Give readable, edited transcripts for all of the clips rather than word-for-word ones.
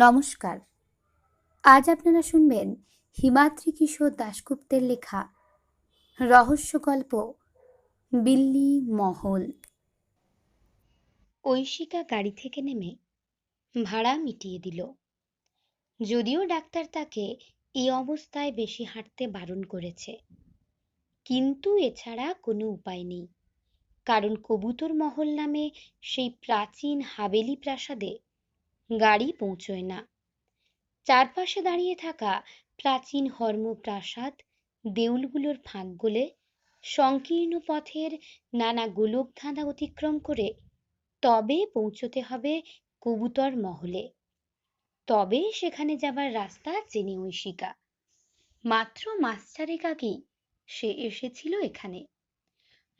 নমস্কার। আজ আপনারা শুনবেন হিমাদ্রি কিশোর দাশগুপ্তের লেখা রহস্য গল্প বিল্লি মহল। ঐশিকা গাড়ি থেকে নেমে ভাড়া মিটিয়ে দিল। যদিও ডাক্তার তাকে এই অবস্থায় বেশি হাঁটতে বারণ করেছে, কিন্তু এছাড়া কোনো উপায় নেই। কারণ কবুতর মহল নামে সেই প্রাচীন হাভেলি প্রাসাদে গাড়ি পৌঁছয় না। চারপাশে দাঁড়িয়ে থাকা প্রাচীন হর্ম্যপ্রাসাদ দেউলগুলোর ফাঁক গলে সংকীর্ণ পথের নানা গোলকধাঁধা অতিক্রম করে তবে পৌঁছতে হবে কবুতর মহলে। তবে সেখানে যাবার রাস্তা চেনে ঐশিকা। মাত্র মাস চারেক আগেই সে এসেছিল এখানে।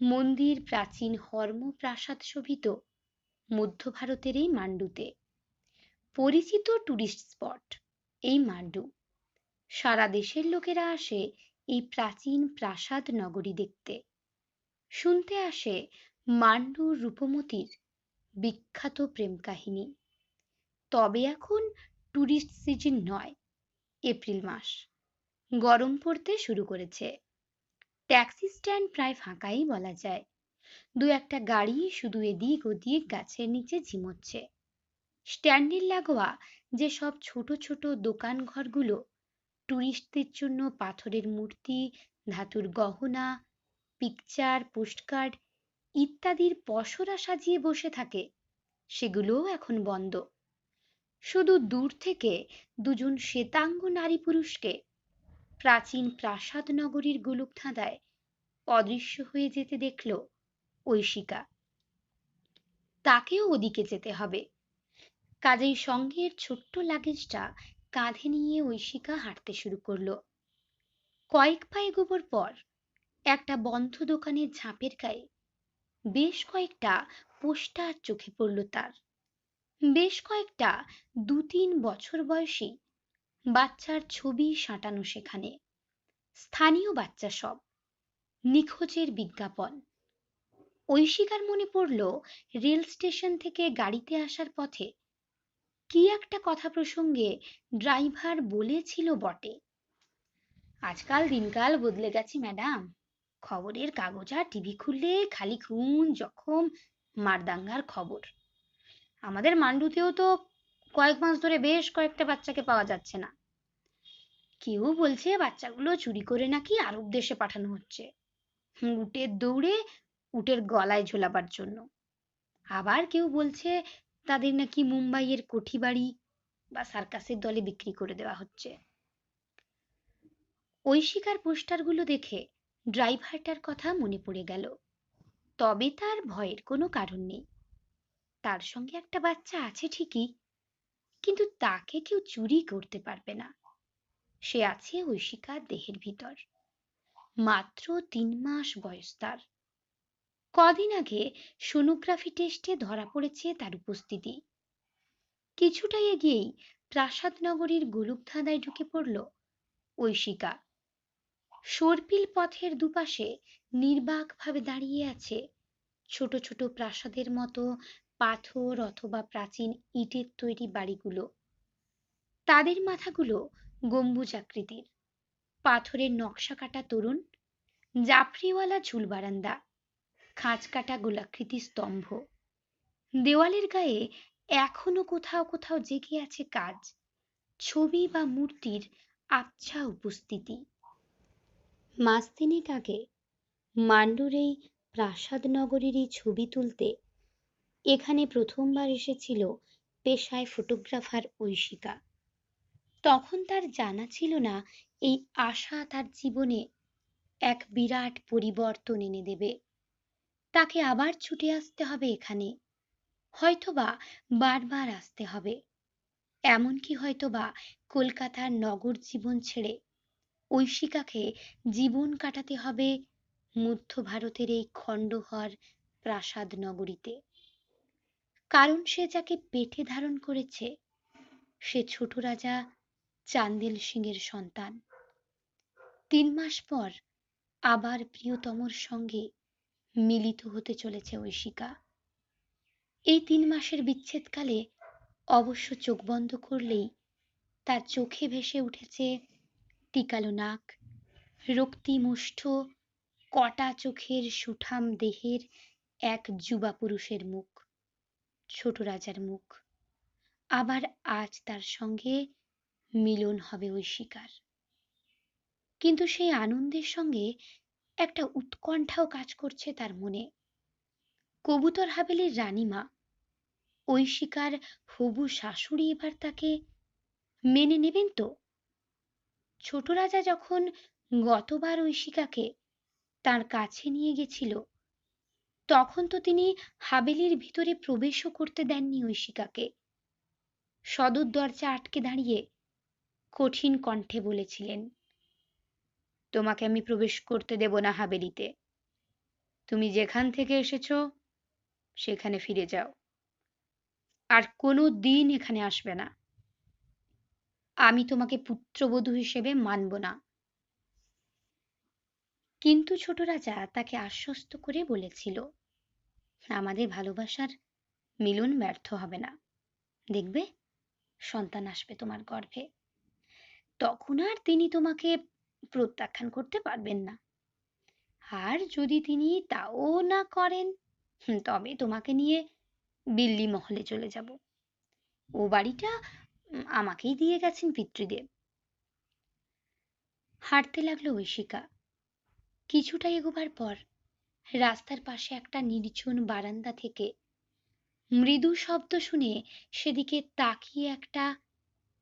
মন্দির প্রাচীন হর্ম্যপ্রাসাদ শোভিত মধ্য ভারতের এই মান্ডুতে পরিচিত টুরিস্ট স্পট এই মান্ডু। সারা দেশের লোকেরা আসে এই প্রাচীন প্রাসাদ নগরী দেখতে। শুনতে আসে মান্ডুর রূপমতির বিখ্যাত প্রেম কাহিনী। তবে এখন টুরিস্ট সিজন নয়, এপ্রিল মাস। গরম পড়তে শুরু করেছে। ট্যাক্সি স্ট্যান্ড প্রায় ফাঁকাই বলা যায়। দু একটা গাড়ি শুধু এদিক ওদিক গাছের নিচে ঝিমোচ্ছে। স্ট্যান্ডের লাগোয়া যে সব ছোট ছোট দোকান ঘরগুলো টুরিস্টদের জন্য পাথরের মূর্তি, ধাতুর গহনা, পিকচার, পোস্টকার্ড ইত্যাদির পসরা সাজিয়ে বসে থাকে, সেগুলোও এখন বন্ধ। শুধু দূর থেকে দুজন শ্বেতাঙ্গ নারী পুরুষকে প্রাচীন প্রাসাদ নগরীর গোলকধাঁধায় অদৃশ্য হয়ে যেতে দেখল ঐশিকা। তাকেও ওদিকে যেতে হবে। কাজেই সঙ্গের ছোট্ট লাগেজটা কাঁধে নিয়ে ঐশিকা হাঁটতে শুরু করলো। কয়েক পা এগোবার পর একটা বন্ধ দোকানের ঝাঁপের গায়ে বেশ কয়েকটা পোস্টার চোখে পড়ল তার। বেশ কয়েকটা 2-3 বছর বয়সী বাচ্চার ছবি সাঁটানো সেখানে। স্থানীয় বাচ্চা সব। নিখোঁজের বিজ্ঞাপন। ঐশিকার মনে পড়ল রেল স্টেশন থেকে গাড়িতে আসার পথে কি একটা কথা প্রসঙ্গে ড্রাইভার বলেছিল বটে, আজকাল দিনকাল বদলে গেছে ম্যাডাম। খবরের কাগজ আর টিভি খুললে খালি খুন, জখম, মারদাঙ্গার খবর। আমাদের মান্ডুতেও তো কয়েক মাস ধরে বেশ কয়েকটা বাচ্চাকে পাওয়া যাচ্ছে না। কেউ বলছে বাচ্চাগুলো চুরি করে নাকি আরব দেশে পাঠানো হচ্ছে, উটের দৌড়ে উটের গলায় ঝোলাবার জন্য। আবার কেউ বলছে তাদের নাকি মুম্বাইয়ের কোঠিবাড়ি বা সার্কাসের দলে বিক্রি করে দেওয়া হচ্ছে। ঐশিকার পোস্টারগুলো দেখে ড্রাইভারটার কথা মনে পড়ে গেল। তবে তার ভয়ের কোনো কারণ নেই। তার সঙ্গে একটা বাচ্চা আছে ঠিকই, কিন্তু তাকে কেউ চুরি করতে পারবে না। সে আছে ঐশিকার দেহের ভিতর। মাত্র 3 মাস বয়স তার। কদিন আগে সোনোগ্রাফি টেস্টে ধরা পড়েছে তার উপস্থিতি। কিছুটা এগিয়েই প্রাসাদ নগরীর গোলকধাঁধায় ঢুকে পড়ল ঐশিকা। সর্পিল পথের দুপাশে নির্বাকভাবে দাঁড়িয়ে আছে ছোট ছোট প্রাসাদের মতো পাথর অথবা প্রাচীন ইটের তৈরি বাড়িগুলো। তাদের মাথাগুলো গম্বুজাকৃতির। পাথরের নকশা কাটা তোরণ, জাফরিওয়ালা ঝুল বারান্দা, খাঁজ কাটা গোলাকৃতি স্তম্ভ। দেওয়ালের গায়ে এখনো কোথাও কোথাও জেগে আছে কাজ, ছবি বা মূর্তির আবছা উপস্থিতি। মাস তিনেক আগে মান্ডুর এই প্রাসাদ নগরীর এই ছবি তুলতে এখানে প্রথমবার এসেছিল পেশায় ফটোগ্রাফার ঐশিকা। তখন তার জানা ছিল না এই আশা তার জীবনে এক বিরাট পরিবর্তন এনে দেবে। তাকে আবার ছুটে আসতে হবে এখানে, হয়তোবা বারবার আসতে হবে। এমনকি হয়তোবা কলকাতার নগর জীবন ছেড়ে ঐশিকাকে জীবন কাটাতে হবে মধ্য ভারতের এই খণ্ডহর প্রাসাদ নগরীতে। কারণ সে যাকে পেটে ধারণ করেছে সে ছোট রাজা চান্দেল সিংয়ের সন্তান। 3 মাস পর আবার প্রিয়তমর সঙ্গে মিলিত হতে চলেছে ঐশিকা। এই 3 মাসের বিচ্ছেদকালে অবশ্য চোখ বন্ধ করলেই তার চোখে ভেসে উঠেছে টিকালো নাক, রক্তিম ওষ্ঠ, কটা চোখের সুঠাম দেহের এক যুবা পুরুষের মুখ, ছোট রাজার মুখ। আবার আজ তার সঙ্গে মিলন হবে ঐশিকার। কিন্তু সেই আনন্দের সঙ্গে একটা উৎকণ্ঠাও কাজ করছে তার মনে। কবুতর হাভেলির রানীমা, ঐশিকার হবু শাশুড়ি এবার তাকে মেনে নেবেন তো? ছোট রাজা যখন গতবার ঐশিকাকে তার কাছে নিয়ে গেছিল, তখন তো তিনি হাভেলির ভিতরে প্রবেশও করতে দেননি ঐশিকাকে। সদর দরজা আটকে দাঁড়িয়ে কঠিন কণ্ঠে বলেছিলেন, তোমাকে আমি প্রবেশ করতে দেব না হাভেলিতে। তুমি যেখান থেকে এসেছো সেখানে ফিরে যাও, আর কোনো দিন এখানে আসবে না। আমি তোমাকে পুত্রবধূ হিসেবে মানব না। কিন্তু ছোট রাজা তাকে আশ্বস্ত করে বলেছিল, আমাদের ভালোবাসার মিলন ব্যর্থ হবে না, দেখবে সন্তান আসবে তোমার গর্ভে, তখন আর তিনি তোমাকে প্রত্যাখ্যান করতে পারবেন না। আর যদি তিনি তাও না করেন, তবে তোমাকে নিয়ে বিল্লি মহলে চলে যাব। ও বাড়িটা আমাকেই দিয়ে গেছেন পিতৃদেব। হাঁটতে লাগলো ঐশিকা। কিছুটা এগোবার পর রাস্তার পাশে একটা নির্জন বারান্দা থেকে মৃদু শব্দ শুনে সেদিকে তাকিয়ে একটা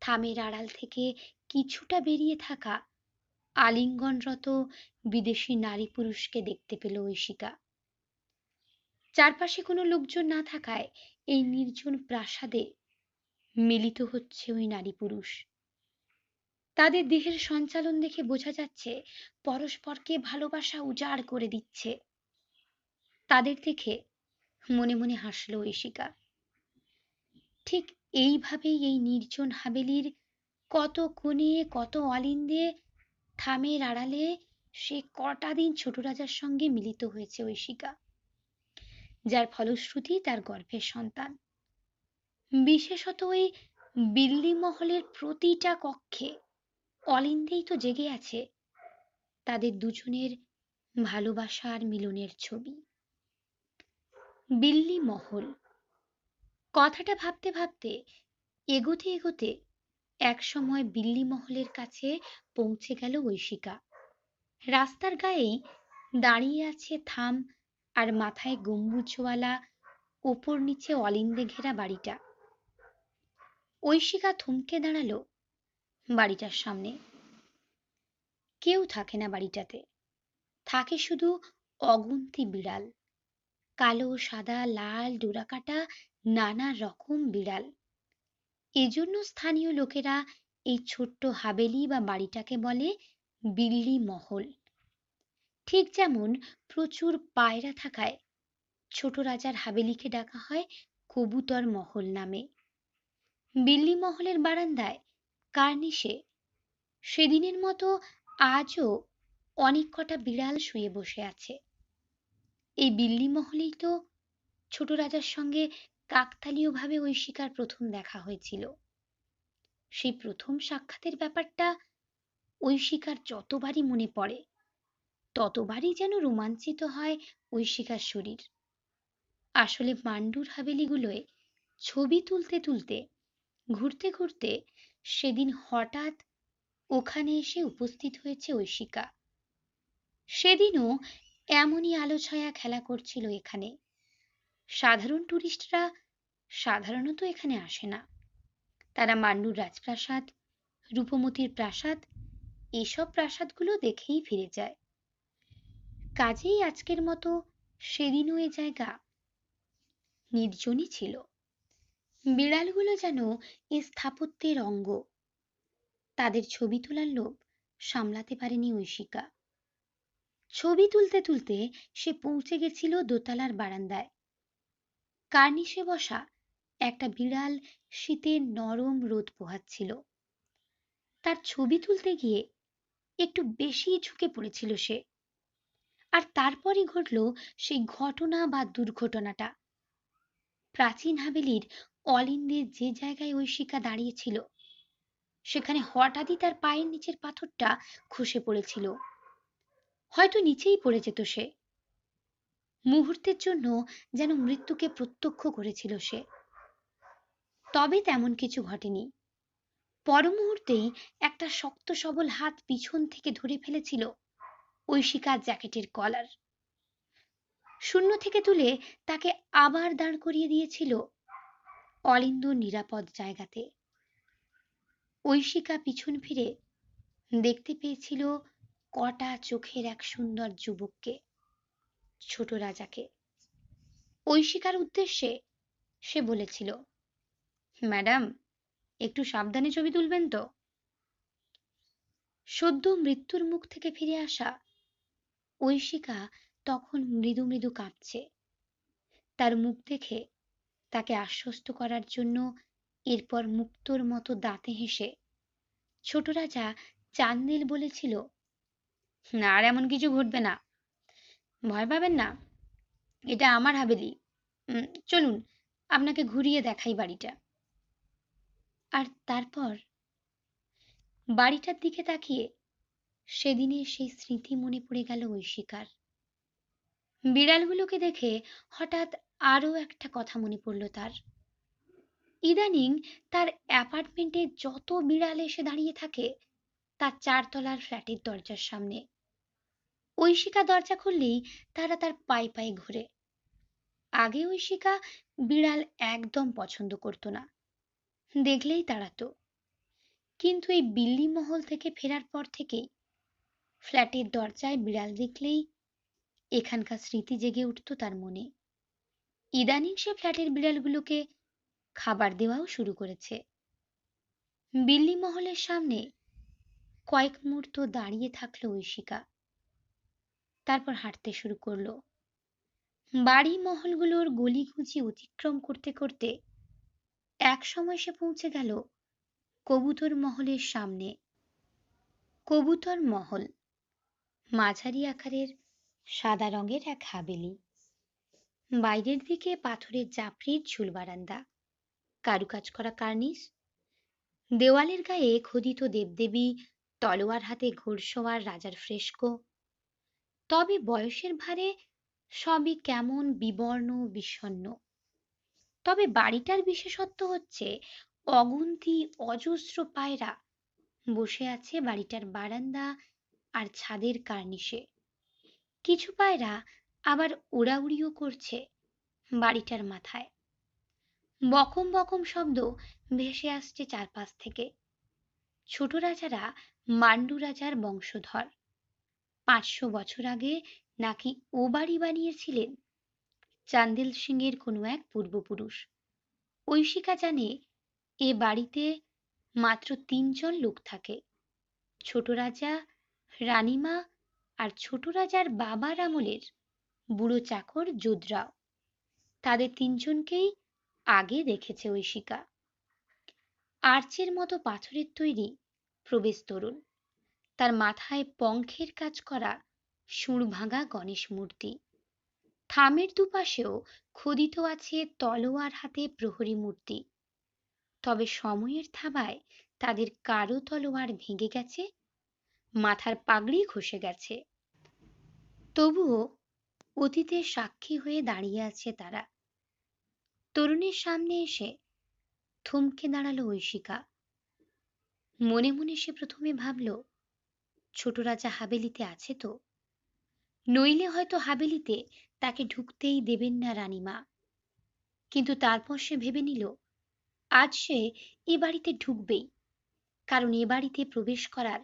থামের আড়াল থেকে কিছুটা বেরিয়ে থাকা আলিঙ্গনরত বিদেশি নারী পুরুষকে দেখতে পেল ঐশিকা। চারপাশে কোনো লোকজন না থাকায় এই নির্জন প্রাসাদে মিলিত হচ্ছে ওই নারী পুরুষ। তাদের দেহের সঞ্চালন দেখে বোঝা যাচ্ছে পরস্পরকে ভালোবাসা উজাড় করে দিচ্ছে। তাদের দেখে মনে মনে হাসল ঐশিকা। ঠিক এইভাবেই এই নির্জন হাভেলির কত কোণে কত অলিন্দে থামের আড়ালে সে কটা দিন ছোট রাজার সঙ্গে মিলিত হয়েছে ঐশিকা, যার ফলশ্রুতি তার গর্ভের সন্তান। বিশেষত ওই বিল্লি মহলের প্রতিটা কক্ষে অলিন্দেই তো জেগে আছে তাদের দুজনের ভালোবাসা আর মিলনের ছবি। বিল্লি মহল, কথাটা ভাবতে ভাবতে এগোতে এগোতে এক সময় বিল্লি মহলের কাছে পৌঁছে গেল ঐশিকা। রাস্তার গায়েই দাঁড়িয়ে আছে থাম আর মাথায় গম্বুজওয়ালা ওপর নিচে অলিন্দে ঘেরা বাড়িটা। ঐশিকা থমকে দাঁড়ালো বাড়িটার সামনে। কেউ থাকে না বাড়িটাতে, থাকে শুধু অগুন্তি বিড়াল, কালো সাদা লাল ডোরাকাটা নানা রকম বিড়াল। এজন্য স্থানীয় লোকেরা এই ছোট্ট হাভেলি বা বাড়িটাকে বলে বিল্লি মহল। ঠিক যেমন প্রচুর পায়রা থাকায় ছোট রাজার হাভেলিকে ডাকা হয় কবুতর মহল নামে। বিল্লি মহলের বারান্দায় কার্নিশে সেদিনের মতো আজও অনেক কটা বিড়াল শুয়ে বসে আছে। এই বিল্লি মহলেই তো ছোট রাজার সঙ্গে কাকতালীয়ভাবে ঐশিকার প্রথম দেখা হয়েছিল। সেই প্রথম সাক্ষাতের ব্যাপারটা ঐশিকার যতবারই মনে পড়ে, ততবারই যেন রোমাঞ্চিত হয় ঐশিকার শরীর। আসলে মান্ডুর হাভেলিগুলোয় ছবি তুলতে তুলতে, ঘুরতে ঘুরতে সেদিন হঠাৎ ওখানে এসে উপস্থিত হয়েছে ঐশিকা। সেদিনও এমনই আলো ছায়া খেলা করছিল এখানে। সাধারণ টুরিস্টরা সাধারণত এখানে আসে না, তারা মান্ডুর রাজপ্রাসাদ, রূপমতির প্রাসাদ, এসব প্রাসাদগুলো দেখেই ফিরে যায়। কাজেই আজকের মতো সেদিনও এ জায়গা নির্জনই ছিল। বিড়ালগুলো যেন এ স্থাপত্যের অঙ্গ। তাদের ছবি তোলার লোভ সামলাতে পারেনি ঐশিকা। ছবি তুলতে তুলতে সে পৌঁছে গেছিল দোতলার বারান্দায়। কার্নিশে বসা একটা বিড়াল শীতের নরম রোদ পোহাচ্ছিল। তার ছবি তুলতে গিয়ে একটু বেশি ঝুঁকে পড়েছিল সে। আর তারপরই ঘটল সেই ঘটনা বা দুর্ঘটনাটা। প্রাচীন হাভেলির অলিন্দের যে জায়গায় ঐশিকা দাঁড়িয়েছিল সেখানে হঠাৎই তার পায়ের নিচের পাথরটা খসে পড়েছিল। হয়তো নিচেই পড়ে যেত সে। মুহূর্তের জন্য যেন মৃত্যুকে প্রত্যক্ষ করেছিল সে। তবে তেমন কিছু ঘটেনি। পর মুহূর্তেই একটা শক্ত সবল হাত পিছন থেকে ধরে ফেলেছিল ঐশিকার জ্যাকেটের কলার। শূন্য থেকে তুলে তাকে আবার দাঁড় করিয়ে দিয়েছিল অলিন্দর নিরাপদ জায়গাতে। ঐশিকা পিছন ফিরে দেখতে পেয়েছিল কটা চোখের এক সুন্দর যুবককে, ছোট রাজাকে। ঐশিকার উদ্দেশ্যে সে বলেছিল, ম্যাডাম, একটু সাবধানে ছবি তুলবেন তো। সদ্য মৃত্যুর মুখ থেকে ফিরে আসা ঐশিকা তখন মৃদু মৃদু কাঁপছে। তার মুখ দেখে তাকে আশ্বস্ত করার জন্য এরপর মুক্তোর মতো দাঁতে হেসে ছোট রাজা চান্দেল বলেছিল, না, আর এমন কিছু ঘটবে না, ভয় পাবেন না, এটা আমার হাভেলি। চলুন আপনাকে ঘুরিয়ে দেখাই বাড়িটা। আর তারপর বাড়িটার দিকে তাকিয়ে সেদিনের সেই স্মৃতি মনে পড়ে গেল ঐশিকার। বিড়ালগুলোকে দেখে হঠাৎ আরো একটা কথা মনে পড়ল তার। ইদানিং তার অ্যাপার্টমেন্টে যত বিড়াল এসে দাঁড়িয়ে থাকে তার 4 তলার ফ্ল্যাটের দরজার সামনে। ঐশিকা দরজা খুললেই তারা তার পায়ে পায়ে ঘুরে। আগে ঐশিকা বিড়াল একদম পছন্দ করত না, দেখলেই তাড়াতো। কিন্তু এই বিল্লি মহল থেকে ফেরার পর থেকেই ফ্ল্যাটের দরজায় বিড়াল দেখলেই এখানকার স্মৃতি জেগে উঠত তার মনে। ইদানিং সে ফ্ল্যাটের বিড়ালগুলোকে খাবার দেওয়াও শুরু করেছে। বিল্লি মহলের সামনে কয়েক মুহূর্ত দাঁড়িয়ে থাকলো ঐশিকা, তারপর হাঁটতে শুরু করলো। বাড়ি মহলগুলোর গলিগুচি অতিক্রম করতে করতে এক সময় সে পৌঁছে গেল কবুতর মহলের সামনে। কবুতর মহল মাঝারি আকারের সাদা রঙের এক হাবেলি। বাইরের দিকে পাথরের জাফরির ঝুল বারান্দা, কারুকাজ করা কার্নিস, দেওয়ালের গায়ে খোদিত দেবদেবী, তলোয়ার হাতে ঘোড়সওয়ার রাজার ফ্রেস্কো। তবে বয়সের ভারে সবই কেমন বিবর্ণ বিষণ্ণ। তবে বাড়িটার বিশেষত্ব হচ্ছে অগুন্তি অজস্র পায়রা বসে আছে বাড়িটার বারান্দা আর ছাদের কার্নিশে। কিছু পায়রা আবার উড়াউড়িও করছে বাড়িটার মাথায়। বকম বকম শব্দ ভেসে আসছে চারপাশ থেকে। ছোট রাজারা মান্ডু রাজার বংশধর। 500 বছর আগে নাকি ও বাড়ি বানিয়েছিলেন চান্দেল সিং এর কোনো এক পূর্বপুরুষ। ঐশিকা জানে এ বাড়িতে মাত্র 3 জন লোক থাকে, ছোট রাজা, রানীমা আর ছোট রাজার বাবার আমলের বুড়ো চাকর যোধরাও। তাদের 3 জনকেই আগে দেখেছে ঐশিকা। আর্চের মতো পাথরের তৈরি প্রবেশ তোরণ, তার মাথায় পঙ্খের কাজ করা সুর ভাঙা গণেশ মূর্তি। থামের দুপাশেও খোদিত আছে তলোয়ার হাতে প্রহরী মূর্তি। তবে সময়ের থাবায় তাদের কারো তলোয়ার ভেঙে গেছে, মাথার পাগড়ি খসে গেছে। তবুও অতীতের সাক্ষী হয়ে দাঁড়িয়ে আছে তারা। তরুণের সামনে এসে থমকে দাঁড়ালো ঐশিকা। মনে মনে সে প্রথমে ভাবল, ছোট রাজা হাবেলিতে আছে তো, নইলে হয়তো হাবেলিতে তাকে ঢুকতেই দেবেন না রানীমা। কিন্তু তারপর সে ভেবে নিল, আজ সে এ বাড়িতে ঢুকবেই, কারণ এ বাড়িতে প্রবেশ করার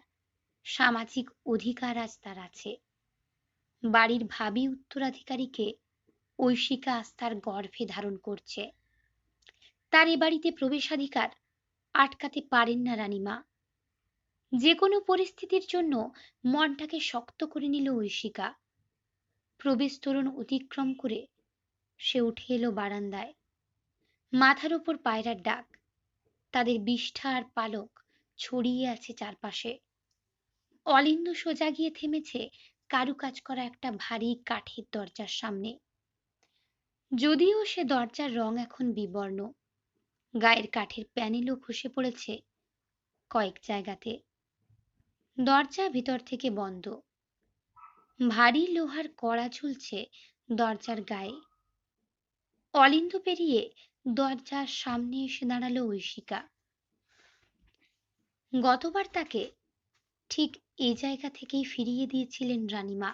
সামাজিক অধিকার আজ তার আছে। বাড়ির ভাবী উত্তরাধিকারীকে ঐশিকা আজ তার গর্ভে ধারণ করছে। তার এ বাড়িতে প্রবেশাধিকার আটকাতে পারেন না রানীমা। যে কোনো পরিস্থিতির জন্য মনটাকে শক্ত করে নিল ঐশিকা। প্রবেশ তোরণ অতিক্রম করে সে উঠে এলো বারান্দায়। মাথার উপর পায়রার ডাক, তাদের বিষ্ঠা আর পালক ছড়িয়ে আছে চারপাশে। অলিন্দ সোজা গিয়ে থেমেছে কারুকাজ করা একটা ভারী কাঠের দরজার সামনে। যদিও সে দরজার রং এখন বিবর্ণ, গায়ের কাঠের প্যানেলও খসে পড়েছে কয়েক জায়গাতে। দরজা ভিতর থেকে বন্ধ, ভারী লোহার কড়া ঝুলছে দরজার গায়ে। অলিন্দ পেরিয়ে দরজার সামনে এসে দাঁড়ালো ঐশিকা। গতবার তাকে ঠিক এই জায়গা থেকেই ফিরিয়ে দিয়েছিলেন রানীমা।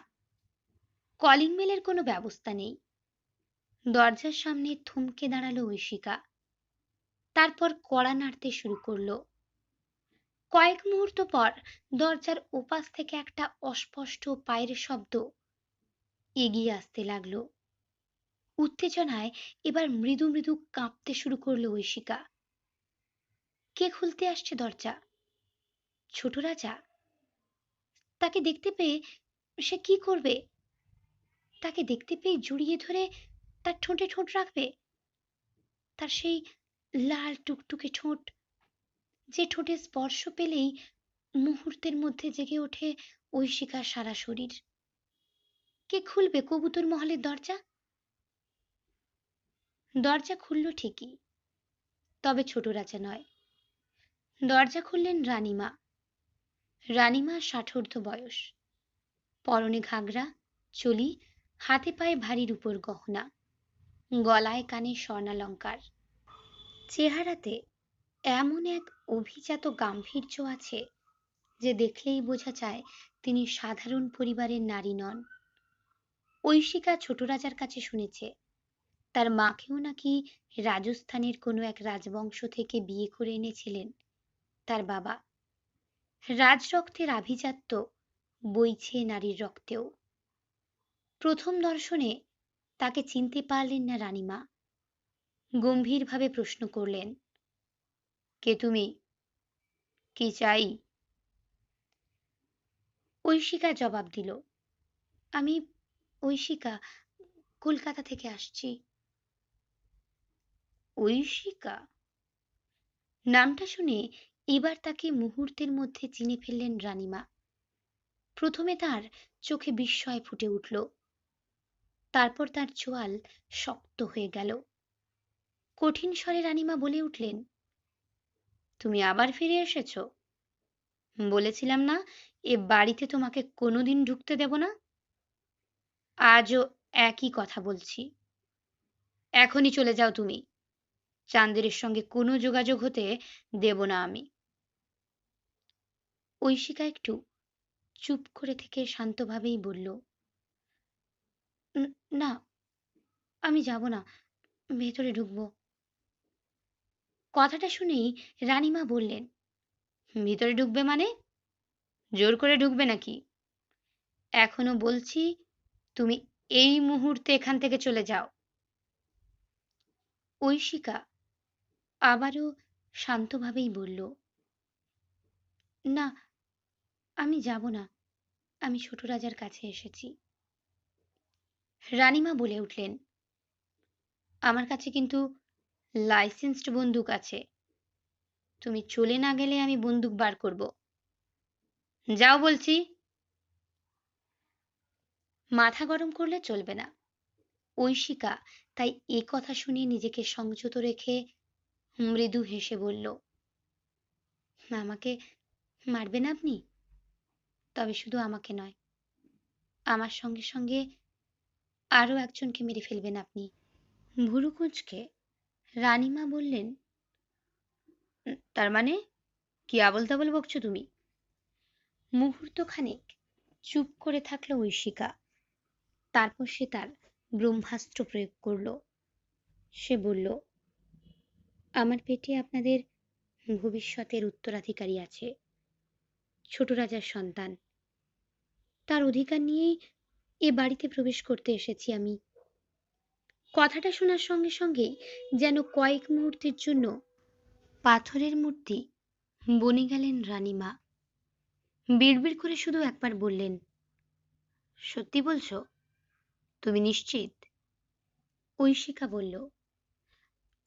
কলিং বেলের কোনো ব্যবস্থা নেই। দরজার সামনে থমকে দাঁড়ালো ঐশিকা, তারপর কড়া নাড়তে শুরু করলো। কয়েক মুহূর্ত পর দরজার ওপাশ থেকে একটা অস্পষ্ট পায়ের শব্দ এগিয়ে আসতে লাগলো। উত্তেজনায় এবার মৃদু মৃদু কাঁপতে শুরু করলো ঐশিকা। কে খুলতে আসছে দরজা? ছোট রাজা? তাকে দেখতে পেয়ে সে কি করবে? তাকে দেখতে পেয়ে জড়িয়ে ধরে তার ঠোঁটে ঠোঁট রাখবে? তার সেই লাল টুকটুকে ঠোঁট, যে ঠোঁটে স্পর্শ পেলেই মুহূর্তের মধ্যে জেগে ওঠে ঐশিকার সারা শরীর। কে খুলবে কবুতর মহলের দরজা? দরজা খুলল ঠিকই, তবে ছোট রাজা নয়। দরজা খুললেন রানীমা। রানীমা ষাটোর্ধ্ব বয়স, পরনে ঘাগরা, চলি, হাতে পায়ে ভারী রূপোর গহনা, গলায় কানে স্বর্ণালঙ্কার। চেহারাতে এমন এক অভিজাত গাম্ভীর্য আছে যে দেখলেই বোঝা যায় তিনি সাধারণ পরিবারের নারী নন। ঐশিকা ছোট রাজার কাছে শুনেছে তার মাকেও নাকি রাজস্থানের কোনো এক রাজবংশ থেকে বিয়ে করে এনেছিলেন তার বাবা। রাজরক্তের আভিজাত্য বইছে নারীর রক্তেও। প্রথম দর্শনে তাকে চিনতে পারলেন না রানীমা। গম্ভীরভাবে প্রশ্ন করলেন, কে তুমি? কি চাই? ঐশিকা জবাব দিল, আমি ঐশিকা, কলকাতা থেকে আসছি। ঐশিকা নামটা শুনে এবার তাকে মুহূর্তের মধ্যে চিনে ফেললেন রানীমা। প্রথমে তার চোখে বিস্ময় ফুটে উঠল, তারপর তার চোয়াল শক্ত হয়ে গেল। কঠিন স্বরে রানীমা বলে উঠলেন, তুমি আবার ফিরে এসেছো? বলেছিলাম না এ বাড়িতে তোমাকে কোনোদিন ঢুকতে দেব না? আজও একই কথা বলছি। এখনই চলে যাও তুমি। চান্দেরের সঙ্গে কোনো যোগাযোগ হতে দেব না আমি। ঐশিকা একটু চুপ করে থেকে শান্তভাবেই বলল, না, আমি যাব না, ভেতরে ঢুকবো। কথাটা শুনেই রানীমা বললেন, ভিতরে ঢুকবে মানে? জোর করে ঢুকবে নাকি? এখনো বলছি তুমি এই মুহূর্তে এখান থেকে চলে যাও। ঐশিকা আবারও শান্তভাবেই বলল, না, আমি যাব না, আমি ছোট রাজার কাছে এসেছি। রানীমা বলে উঠলেন, আমার কাছে কিন্তু লাইসেন্সড বন্দুক আছে। তুমি চলে না গেলে আমি বন্দুক বার করব। যাও বলছি। মাথা গরম করলে চলবে না। ঐশিকা তাই এ কথা শুনে নিজেকে সংযত রেখে মৃদু হেসে বলল, আমাকে মারবেন আপনি? তবে শুধু আমাকে নয়, আমার সঙ্গে সঙ্গে আরো একজনকে মেরে ফেলবেন আপনি। ভুরু কুঁচকে রানীমা বললেন, তার মানে কি আবোল তাবোল বকছো তুমি? মুহূর্ত খানেক চুপ করে থাকলো ঐশিকা, তারপর সে তার ব্রহ্মাস্ত্র প্রয়োগ করলো। সে বলল, আমার পেটে আপনাদের ভবিষ্যতের উত্তরাধিকারী আছে, ছোট রাজার সন্তান। তার অধিকার নিয়েই এ বাড়িতে প্রবেশ করতে এসেছি আমি। কথাটা শোনার সঙ্গে সঙ্গেই যেন কয়েক মুহূর্তের জন্য পাথরের মূর্তি বনে গেলেন রানীমা। বিড়বিড় করে শুধু একবার বললেন, সত্যি বলছো? তুমি নিশ্চিত? ঐশিকা বলল,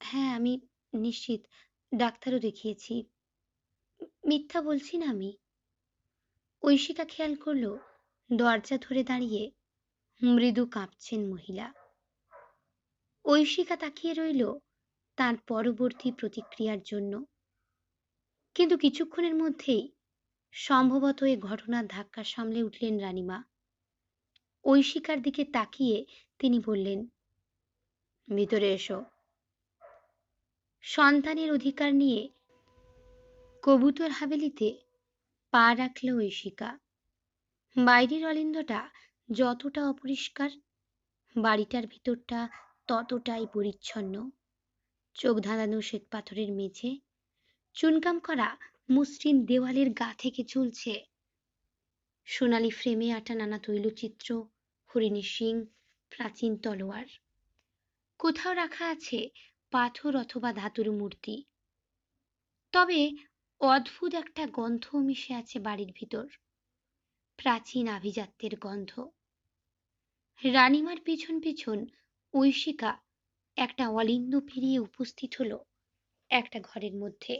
হ্যাঁ, আমি নিশ্চিত, ডাক্তারও দেখিয়েছি, মিথ্যা বলছি না আমি। ঐশিকা খেয়াল করলো দরজা ধরে দাঁড়িয়ে মৃদু কাঁপছেন মহিলা। ঐশিকা তাকিয়ে রইল তার পরবর্তী প্রতিক্রিয়ার জন্য। কিন্তু কিছুক্ষণের মধ্যেই সম্ভবত এ ঘটনার ধাক্কা সামলে উঠলেন রানীমা। ঐশিকার দিকে তাকিয়ে তিনি বললেন, ভিতরে এসো। সন্তানের অধিকার নিয়ে কবুতর হাভেলিতে পা রাখল ঐশিকা। বাইরের অলিন্দটা যতটা অপরিষ্কার, বাড়িটার ভিতরটা ততটাই পরিচ্ছন্ন। চোখ ধাঁধানো শ্বেত পাথরের মেঝে, চুনকাম করা মসৃণ দেওয়ালের গা থেকে ঝুলছে সোনালি ফ্রেমে আটা নানা তৈলচিত্র, হরিণের শিং, প্রাচীন তলোয়ার। কোথাও রাখা আছে পাথর অথবা ধাতুর মূর্তি। তবে অদ্ভুত একটা গন্ধ মিশে আছে বাড়ির ভিতর, প্রাচীন আভিজাত্যের গন্ধ। রানীমার পিছন পিছন ঐশিকা একটা অলিন্দ পেরিয়ে উপস্থিত হলো একটা ঘরের মধ্যে।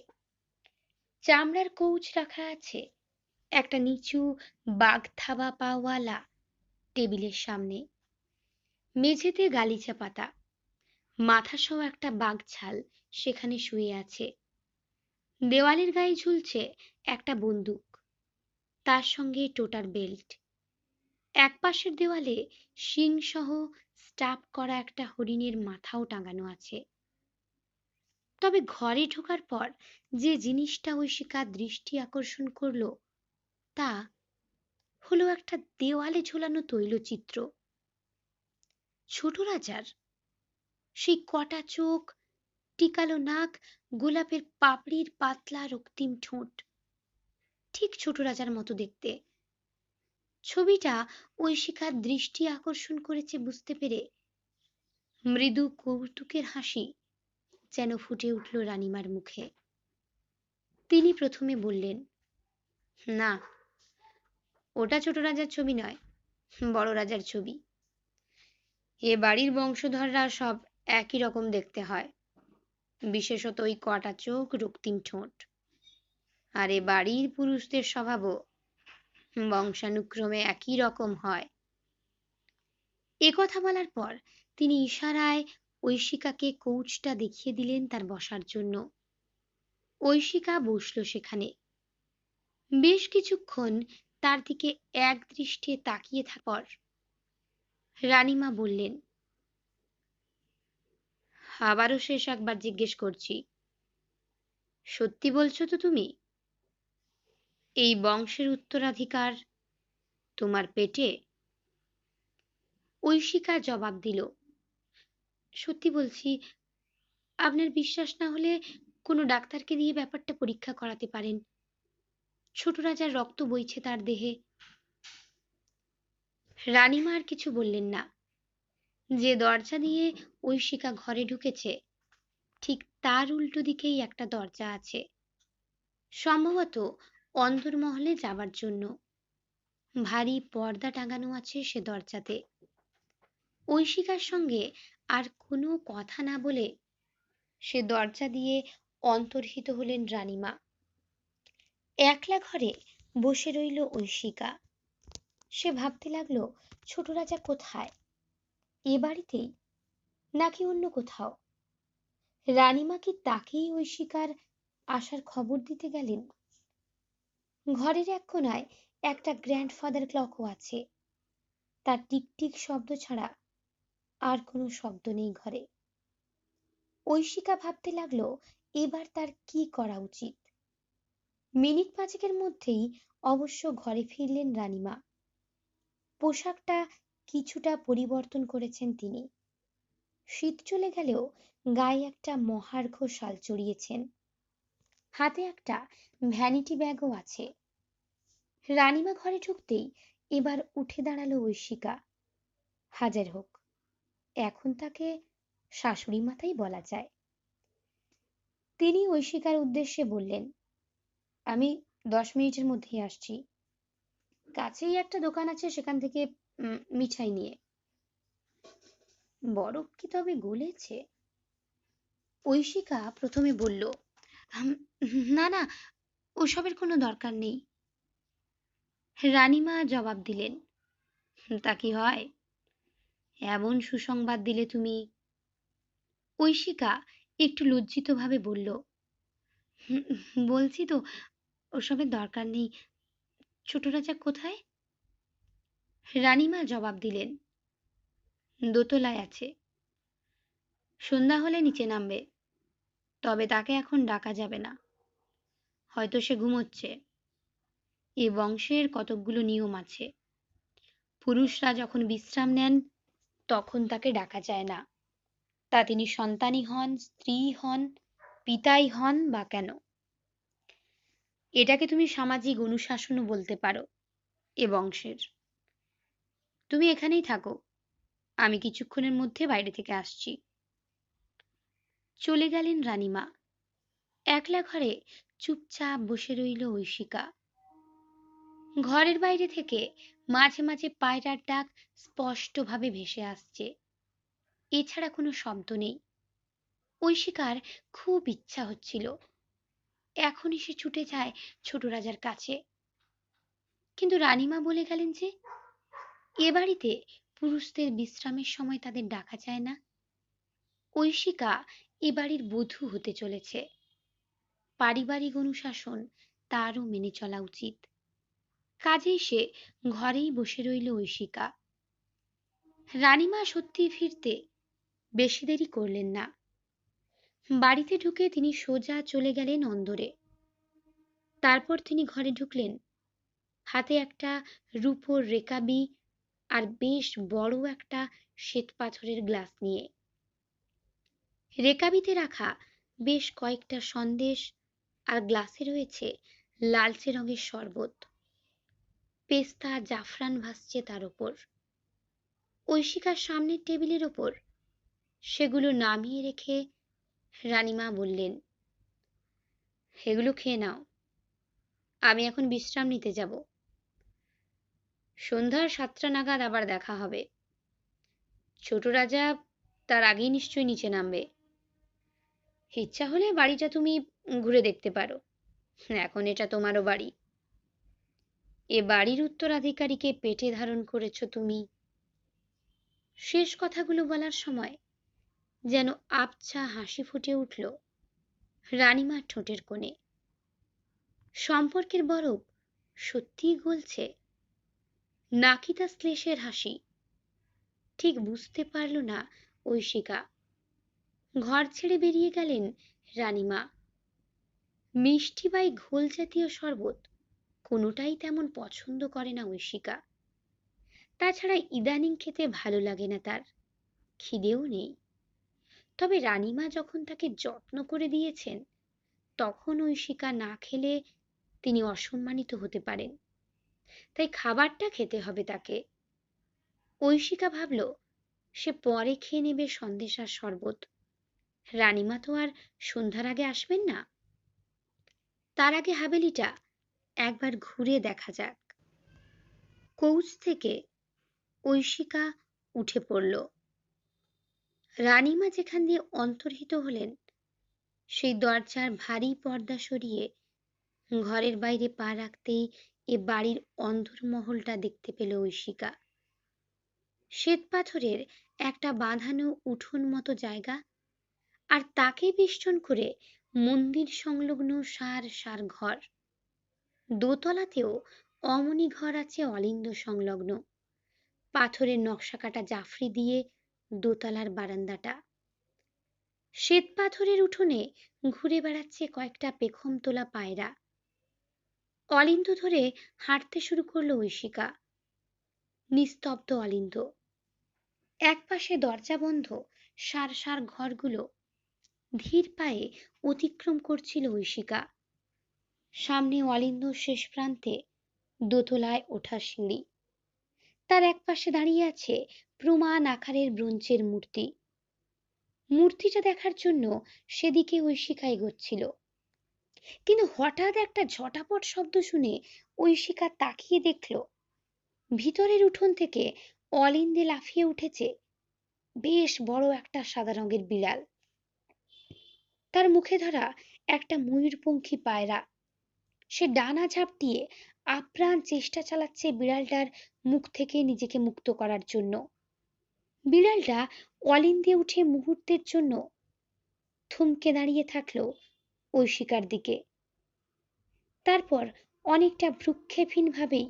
চামড়ার কৌচ রাখা আছে একটা নিচু বাগথাবা পাওয়ালা টেবিলের সামনে। মেঝেতে গালিচা পাতা, মাথাসহ একটা বাঘছাল সেখানে শুয়ে আছে। দেওয়ালের গায়ে ঝুলছে একটা বন্দুক, তার সঙ্গে টোটার বেল্ট। এক পাশের দেওয়ালে শিং সহ স্টাফ করা একটা হরিণের মাথাও টাঙানো আছে। তবে ঘরে ঢোকার পর যে জিনিসটা ঐশিকার দৃষ্টি আকর্ষণ করলো তা হলো একটা দেওয়ালে ঝোলানো তৈলচিত্র। ছোট রাজার সেই কটা চোখ, টিকালো নাক, গোলাপের পাপড়ির পাতলা রক্তিম ঠোঁট, ঠিক ছোট রাজার মতো দেখতে। ছবিটা ঐশিকার দৃষ্টি আকর্ষণ করেছে বুঝতে পেরে মৃদু কৌতুকের হাসি যেন ফুটে উঠল রানীমার মুখে। তিনি প্রথমে বললেন, না, ওটা ছোট রাজার ছবি নয়, বড় রাজার ছবি। এ বাড়ির বংশধররা সব একই রকম দেখতে হয়, বিশেষত ওই কটা চোখ, রক্তিম ঠোঁট। আর এ বাড়ির পুরুষদের স্বভাবও বংশানুক্রমে একই রকম হয়। এ কথা বলার পর তিনি ইশারায় ঐশিকাকে কৌচটা দেখিয়ে দিলেন তার বসার জন্য। ঐশিকা বসল সেখানে। বেশ কিছুক্ষণ তার দিকে এক দৃষ্টে তাকিয়ে থাকার রানীমা বললেন, আবারও শেষ একবার জিজ্ঞেস করছি, সত্যি বলছো তো তুমি? এই বংশের উত্তরাধিকার তোমার পেটে? ঐশিকা জবাব দিল, সত্যি বলছি। আপনার বিশ্বাস না হলে কোনো ডাক্তারকে দিয়ে ব্যাপারটা পরীক্ষা করাতে পারেন। ছোট রাজার রক্ত বইছে তার দেহে। রানীমা আর কিছু বললেন না। যে দরজা দিয়ে ঐশিকা ঘরে ঢুকেছে ঠিক তার উল্টো দিকেই একটা দরজা আছে, সম্ভবত অন্দরমহলে যাবার জন্য। ভারী পর্দা টাঙানো আছে সে দরজাতে। ঐশিকার সঙ্গে আর কোনো কথা না বলে সে দরজা দিয়ে অন্তর্হিত হলেন রানীমা। একলা ঘরে বসে রইল ঐশিকা। সে ভাবতে লাগলো, ছোট রাজা কোথায়? এ বাড়িতেই নাকি অন্য কোথাও? রানীমা কি তাকেই ঐশিকার আসার খবর দিতে গেলেন? ঘরের এক কোনায় একটা গ্র্যান্ডফাদার ক্লকও আছে, তার টিকটিক শব্দ ছাড়া আর কোনো শব্দ নেই ঘরে। ঐশিকা ভাবতে লাগলো এবার তার কি করা উচিত। মিনিট পাঁচেকের মধ্যেই অবশ্য ঘরে ফিরলেন রানীমা। পোশাকটা কিছুটা পরিবর্তন করেছেন তিনি। শীত চলে গেলেও গায়ে একটা মহার্ঘ শাল চড়িয়েছেন। হাতে একটা ভ্যানিটি ব্যাগও আছে। রানীমা ঘরে ঢুকতেই এবার উঠে দাঁড়ালো ঐশিকা। হাজার হোক, এখন তাকে শাশুড়ি মাতাই বলা যায়। তিনি ঐশিকার উদ্দেশ্যে বললেন, আমি 10 মিনিটের মধ্যেই আসছি। কাছেই একটা দোকান আছে, সেখান থেকে মিঠাই নিয়ে। বরফ কি তবে গলেছে? ঐশিকা প্রথমে বলল, না না, ওসবের কোনো দরকার নেই। রানীমা জবাব দিলেন, তা কি হয়? এমন সুসংবাদ দিলে তুমি ঐশিকা একটু লজ্জিতভাবে বলল, "হুম, বলছি তো, ওসবের দরকার নেই। ছোট রাজা কোথায়?" রানীমা জবাব দিলেন, "দোতলায় আছে। সন্ধ্যা হলে নিচে নামবে। তবে তাকে এখন ডাকা যাবে না। হয়তো সে ঘুমোচ্ছে। এ বংশের কতকগুলো নিয়ম আছে। পুরুষরা যখন বিশ্রাম নেন তখন তাকে ডাকা যায় না, তা তিনি সন্তানই হন, স্ত্রী হন, পিতাই হন বা কেন। এটাকে তুমি সামাজিক অনুশাসনও বলতে পারো এ বংশের। তুমি এখানেই থাকো, আমি কিছুক্ষণের মধ্যে বাইরে থেকে আসছি।" চলে গেলেন রানীমা। একলা ঘরে চুপচাপ বসে রইল ঐশিকা। ঘরের বাইরে থেকে মাঝে মাঝে পায়রার ডাক স্পষ্টভাবে ভেসে আসছে, এছাড়া কোনো শব্দ নেই। ঐশিকার খুব ইচ্ছা হচ্ছিল এখনই সে ছুটে যায় ছোট রাজার কাছে, কিন্তু রানীমা বলে গেলেন যে এ বাড়িতে পুরুষদের বিশ্রামের সময় তাদের ডাকা যায় না। ঐশিকা এ বাড়ির বধূ হতে চলেছে, পারিবারিক অনুশাসন তারও মেনে চলা উচিত। কাজেই সে ঘরেই বসে রইল ঐশিকা। রানীমা সত্যি ফিরতে বেশি দেরি করলেন না। বাড়িতে ঢুকে তিনি সোজা চলে গেলেন অন্দরে। তারপর তিনি ঘরে ঢুকলেন, হাতে একটা রূপোর রেকাবি আর বেশ বড় একটা শ্বেত পাথরের গ্লাস নিয়ে। রেকাবিতে রাখা বেশ কয়েকটা সন্দেশ আর গ্লাসে রয়েছে লালচে রঙের শরবত। পেস্তা জাফরান ভাসছে তার ওপর। ঐশিকার সামনের টেবিলের ওপর সেগুলো নামিয়ে রেখে রানীমা বললেন, "এগুলো খেয়ে নাও, আমি এখন বিশ্রাম নিতে যাব। সন্ধ্যার 7টা নাগাদ আবার দেখা হবে। ছোট রাজা তার আগেই নিশ্চয়ই নিচে নামবে। ইচ্ছা হলে বাড়িটা তুমি ঘুরে দেখতে পারো। এখন এটা তোমারও বাড়ি। এ বাড়ির উত্তরাধিকারীকে পেটে ধারণ করেছ তুমি।" শেষ কথাগুলো বলার সময় যেন আবছা হাসি ফুটে উঠল রানীমার ঠোঁটের কোণে। সম্পর্কের বরফ সত্যিই গলছে নাকি তা শ্লেষের হাসি, ঠিক বুঝতে পারল না ঐশিকা। ঘর ছেড়ে বেরিয়ে গেলেন রানীমা। মিষ্টি বা ঘোল জাতীয় শরবত কোনোটাই তেমন পছন্দ করে না ঐশিকা। তাছাড়া ইদানিং খেতে ভালো লাগে না তার, খিদেও নেই। তবে রানীমা যখন তাকে যত্ন করে দিয়েছেন, তখন ঐশিকা না খেলে তিনি অসম্মানিত হতে পারেন, তাই খাবারটা খেতে হবে তাকে। ঐশিকা ভাবল সে পরে খেয়ে নেবে সন্দেশ আর শরবত। রানীমা তো আর সন্ধ্যার আগে আসবেন না। তার আগে হাবেলিটা একবার ঘুরে দেখা যাক। কৌচ থেকে ঐশিকা উঠে পড়ল। রানীমা যেখান দিয়ে অন্তর্হিত হলেন সেই দরজার ভারী পর্দা সরিয়ে ঘরের বাইরে পা রাখতেই এ বাড়ির অন্দরমহলটা দেখতে পেল ঐশিকা। শ্বেত পাথরের একটা বাঁধানো উঠোন মতো জায়গা, আর তাকে বেষ্টন করে মন্দির সংলগ্ন সার সার ঘর। দোতলাতেও অমনি ঘর আছে অলিন্দ সংলগ্ন, পাথরের নকশা কাটা জাফরি দিয়ে দোতলার বারান্দাটা। শ্বেত পাথরের উঠোনে ঘুরে বেড়াচ্ছে কয়েকটা পেখম তোলা পায়রা। অলিন্দ ধরে হাঁটতে শুরু করলো ঐশিকা। নিস্তব্ধ অলিন্দ, একপাশে দরজা বন্ধ সার সার ঘরগুলো ধীর পায়ে অতিক্রম করছিল ঐশিকা। সামনে অলিন্দ শেষ প্রান্তে দোতলায় ওঠার সিঁড়ি, তার একপাশে দাঁড়িয়ে আছে প্রমাণ আকারের ব্রোঞ্জের মূর্তি। মূর্তিটা দেখার জন্য সেদিকে ঐশিকা এগোচ্ছিল, কিন্তু হঠাৎ একটা ঝটাপট শব্দ শুনে ঐশিকা তাকিয়ে দেখল ভিতরের উঠোন থেকে অলিন্দে লাফিয়ে উঠেছে বেশ বড় একটা সাদা রঙের বিড়াল। তার মুখে ধরা একটা ময়ূরপঙ্খী পায়রা। সে ডানা ঝাপটিয়ে আপ্রাণ চেষ্টা চালাচ্ছে বিড়ালটার মুখ থেকে নিজেকে মুক্ত করার জন্য। বিড়ালটা অলিন্দে উঠে মুহূর্তের জন্য থমকে দাঁড়িয়ে থাকলো ঐশিকার দিকে। তারপর অনেকটা ভ্রুক্ষেপহীন ভাবেই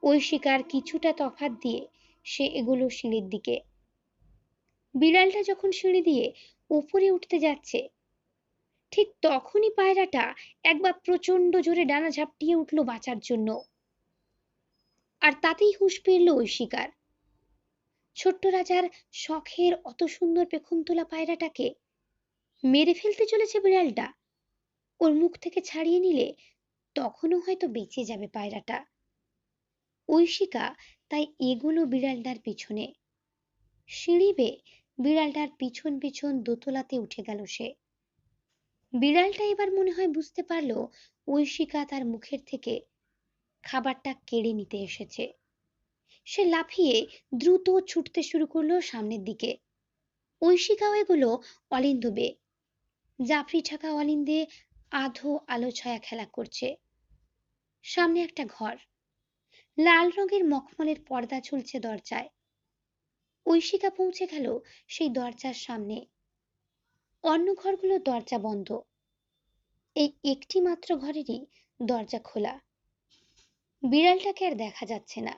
ঐশিকার কিছুটা তফাৎ দিয়ে সে এগোলো সিঁড়ির দিকে। বিড়ালটা যখন সিঁড়ি দিয়ে উপরে উঠতে যাচ্ছে, ঠিক তখনই পায়রাটা একবার প্রচন্ড জোরে ডানা ঝাপটিয়ে উঠলো বাঁচার জন্য। আর তাতেই হুঁশ ফিরল ঐশিকার। ছোট্ট রাজার শখের অত সুন্দর পেখম তোলা পায়রাটাকে মেরে ফেলতে চলেছে বিড়ালটা। ওর মুখ থেকে ছাড়িয়ে নিলে তখনও হয়তো বেঁচে যাবে পায়রাটা। ঐশিকা তাই এগুলো বিড়ালটার পিছনে। সিঁড়ি বেয়ে বিড়ালটার পিছন পিছন দোতলাতে উঠে গেল সে। বিড়ালটা এবার মনে হয় বুঝতে পারলো ঐশিকা তার মুখের থেকে খাবারটা কেড়ে নিতে এসেছে। সে লাফিয়ে দ্রুত ছুটতে শুরু করলো সামনের দিকে। ঐশিকাও এগুলো অলিন্দ বেয়ে। জাফরি ঠাকা অলিন্দে আধো আলো ছায়া খেলা করছে। সামনে একটা ঘর, লাল রঙের মখমলের পর্দা ঝুলছে দরজায়। ঐশিকা পৌঁছে গেল সেই দরজার সামনে। অন্য ঘরগুলোর দরজা বন্ধ, এই একটি মাত্র ঘরেরই দরজা খোলা। বিড়ালটাকে আর দেখা যাচ্ছে না।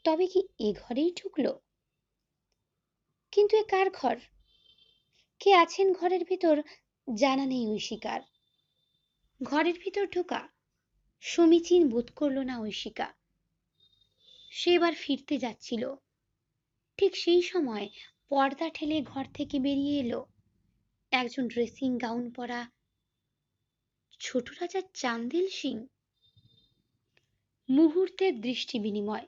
তবে কি এ ঘরেই ঢুকলো? কিন্তু এ কার ঘর? কে আছেন ঘরের ভিতর জানা নেই ঐশিকার। ঘরের ভিতর ঢোকা সমীচীন বোধ করলো না ঐশিকা। সে এবার ফিরতে যাচ্ছিল, ঠিক সেই সময় পর্দা ঠেলে ঘর থেকে বেরিয়ে এলো একজন ড্রেসিং গাউন পরা ছোট রাজার চান্দিল সিং। মুহূর্তের দৃষ্টি বিনিময়,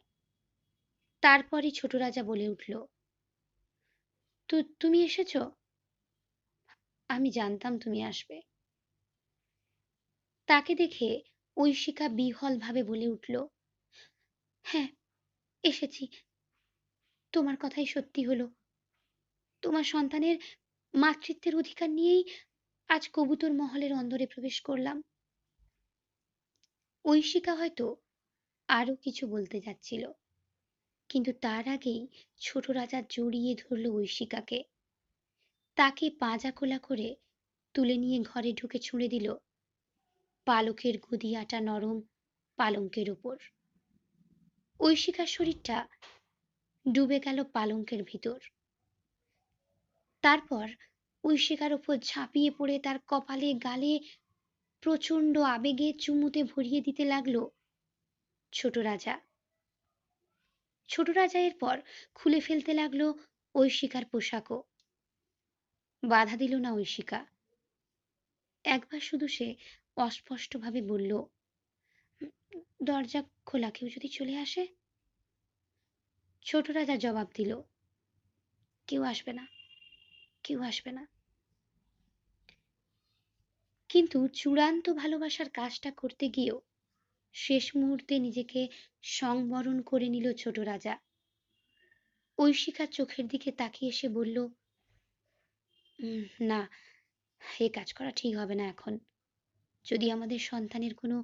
তারপরে ছোট রাজা বলে উঠল, তুমি এসেছ? আমি জানতাম তুমি আসবে। তাকে দেখে ঐশিকা বিহ্বল ভাবে বলে উঠল, হ্যাঁ এসেছি। তোমার কথাই সত্যি হলো। তোমার সন্তানের মাতৃত্বের অধিকার নিয়েই আজ কবুতর মহলের অন্দরে প্রবেশ করলাম। ঐশিকা হয়তো আরো কিছু বলতে যাচ্ছিল, কিন্তু তার আগেই ছোট রাজা জড়িয়ে ধরল ঐশিকাকে। তাকে পাঁজা কোলা করে তুলে নিয়ে ঘরে ঢুকে ছুঁড়ে দিল পালকের গদি আটা নরম পালঙ্কের উপর। ঐশিকার শরীরটা ডুবে গেল পালঙ্কের ভিতর। তারপর ঐশিকার উপর ঝাঁপিয়ে পড়ে তার কপালে গালে প্রচন্ড আবেগে চুমুতে ভরিয়ে দিতে লাগলো ছোট রাজা। ছোট রাজা এরপর খুলে ফেলতে লাগলো ঐশিকার পোশাকও। বাধা দিল না ঐশিকা। একবার শুধু সে অস্পষ্ট ভাবে বলল, দরজা খোলা, কেউ যদি চলে আসে? ছোট রাজা জবাব দিল, কেউ আসবে না, কেউ আসবে না। কিন্তু চূড়ান্ত ভালোবাসার কাজটা করতে গিয়েও শেষ মুহূর্তে নিজেকে সংবরণ করে নিল ছোট রাজা। ঐশিকার চোখের দিকে তাকিয়ে সে বলল, না, এ কাজ করা ঠিক হবে না এখন। যদি আমাদের সন্তানের কোনো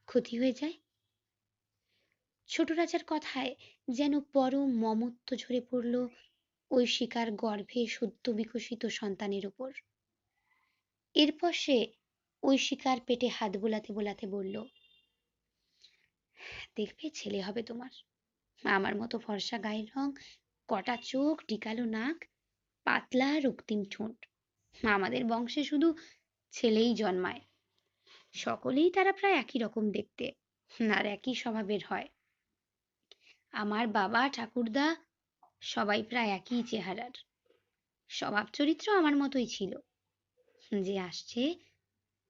ক্ষতি হয়ে যায়। ছোট রাজার কথায় যেন পরম মমত্ব ঝরে পড়ল ঐশিকার গর্ভে সদ্য বিকশিত সন্তানের উপর। এরপর সে ঐশিকার পেটে হাত বোলাতে বোলাতে বলল, দেখবে ছেলে হবে তোমার। আমার মতো ফর্সা গায়ের রং, কটা চোখ, টিকালো নাক, পাতলা রক্তিম ঠোঁট। আমাদের বংশে শুধু ছেলেই জন্মায়। সকলেই তারা প্রায় একই রকম দেখতে আর একই স্বভাবের হয়। আমার বাবা ঠাকুরদা সবাই প্রায় একই চেহারার। স্বভাব চরিত্র আমার মতোই ছিল। যে আসছে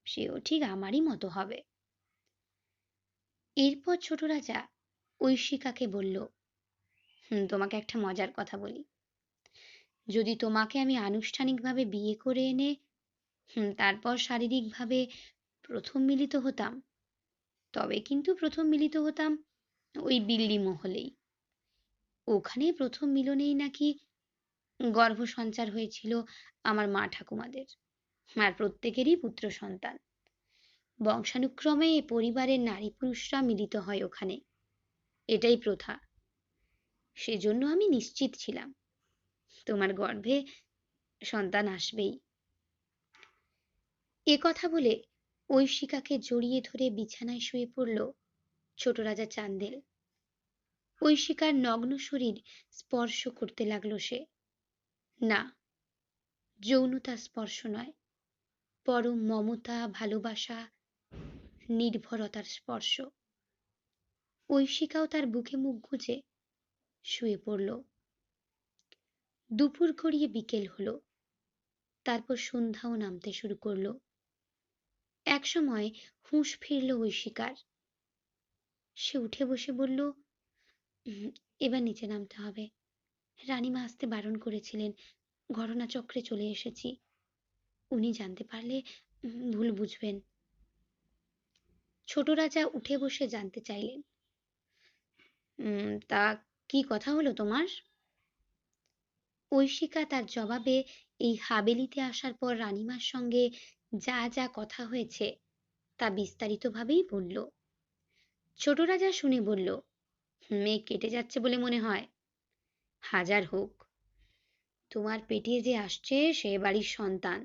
সেও ঠিক আমারই মতো হবে। এরপর ছোট রাজা ঐশিকাকে বলল, তোমাকে একটা মজার কথা বলি। যদি তোমাকে আমি আনুষ্ঠানিকভাবে বিয়ে করে এনে তারপর শারীরিকভাবে প্রথম মিলিত হতাম, তবে কিন্তু প্রথম মিলিত হতাম ওই বিল্লি মহলেই। ওখানে প্রথম মিলনেই নাকি গর্ভ সঞ্চার হয়েছিল আমার মা ঠাকুমাদের, আর প্রত্যেকেরই পুত্র সন্তান। বংশানুক্রমে পরিবারের নারী পুরুষরা মিলিত হয় ওখানে, এটাই প্রথা। সেজন্য আমি নিশ্চিত ছিলাম তোমার গর্ভে সন্তান আসবেই। এ কথা বলে ঐশিকাকে জড়িয়ে ধরে বিছানায় শুয়ে পড়ল ছোট রাজা চান্দেল। ঐশিকার নগ্ন শরীর স্পর্শ করতে লাগলো সে। না, যৌনতার স্পর্শ নয়, পরম মমতা, ভালোবাসা, নির্ভরতার স্পর্শ। ঐশিকাও তার বুকে মুখ গুজে শুয়ে পড়ল। দুপুর গড়িয়ে বিকেল হলো, তারপর সন্ধ্যাও নামতে শুরু করলো। একসময় হুঁশ ফিরল ঐশিকার। সে উঠে বসে বলল, এবার নিচে নামতে হবে। রানীমা আসতে বারণ করেছিলেন, ঘটনাচক্রে চলে এসেছি। উনি জানতে পারলে ভুল বুঝবেন। ছোট রাজা উঠে বসে জানতে চাইলেন, তা কি কথা হলো তোমার? ঐশিকা তার জবাবে এই হাবেলিতে আসার পর রানীমার সঙ্গে যা যা কথা হয়েছে তা বিস্তারিতভাবেই বলল। ছোট রাজা শুনে বলল, মেয়ে কেটে যাচ্ছে বলে মনে হয়? হাজার হোক, তোমার পেটে যে আসছে সে বাড়ির সন্তান,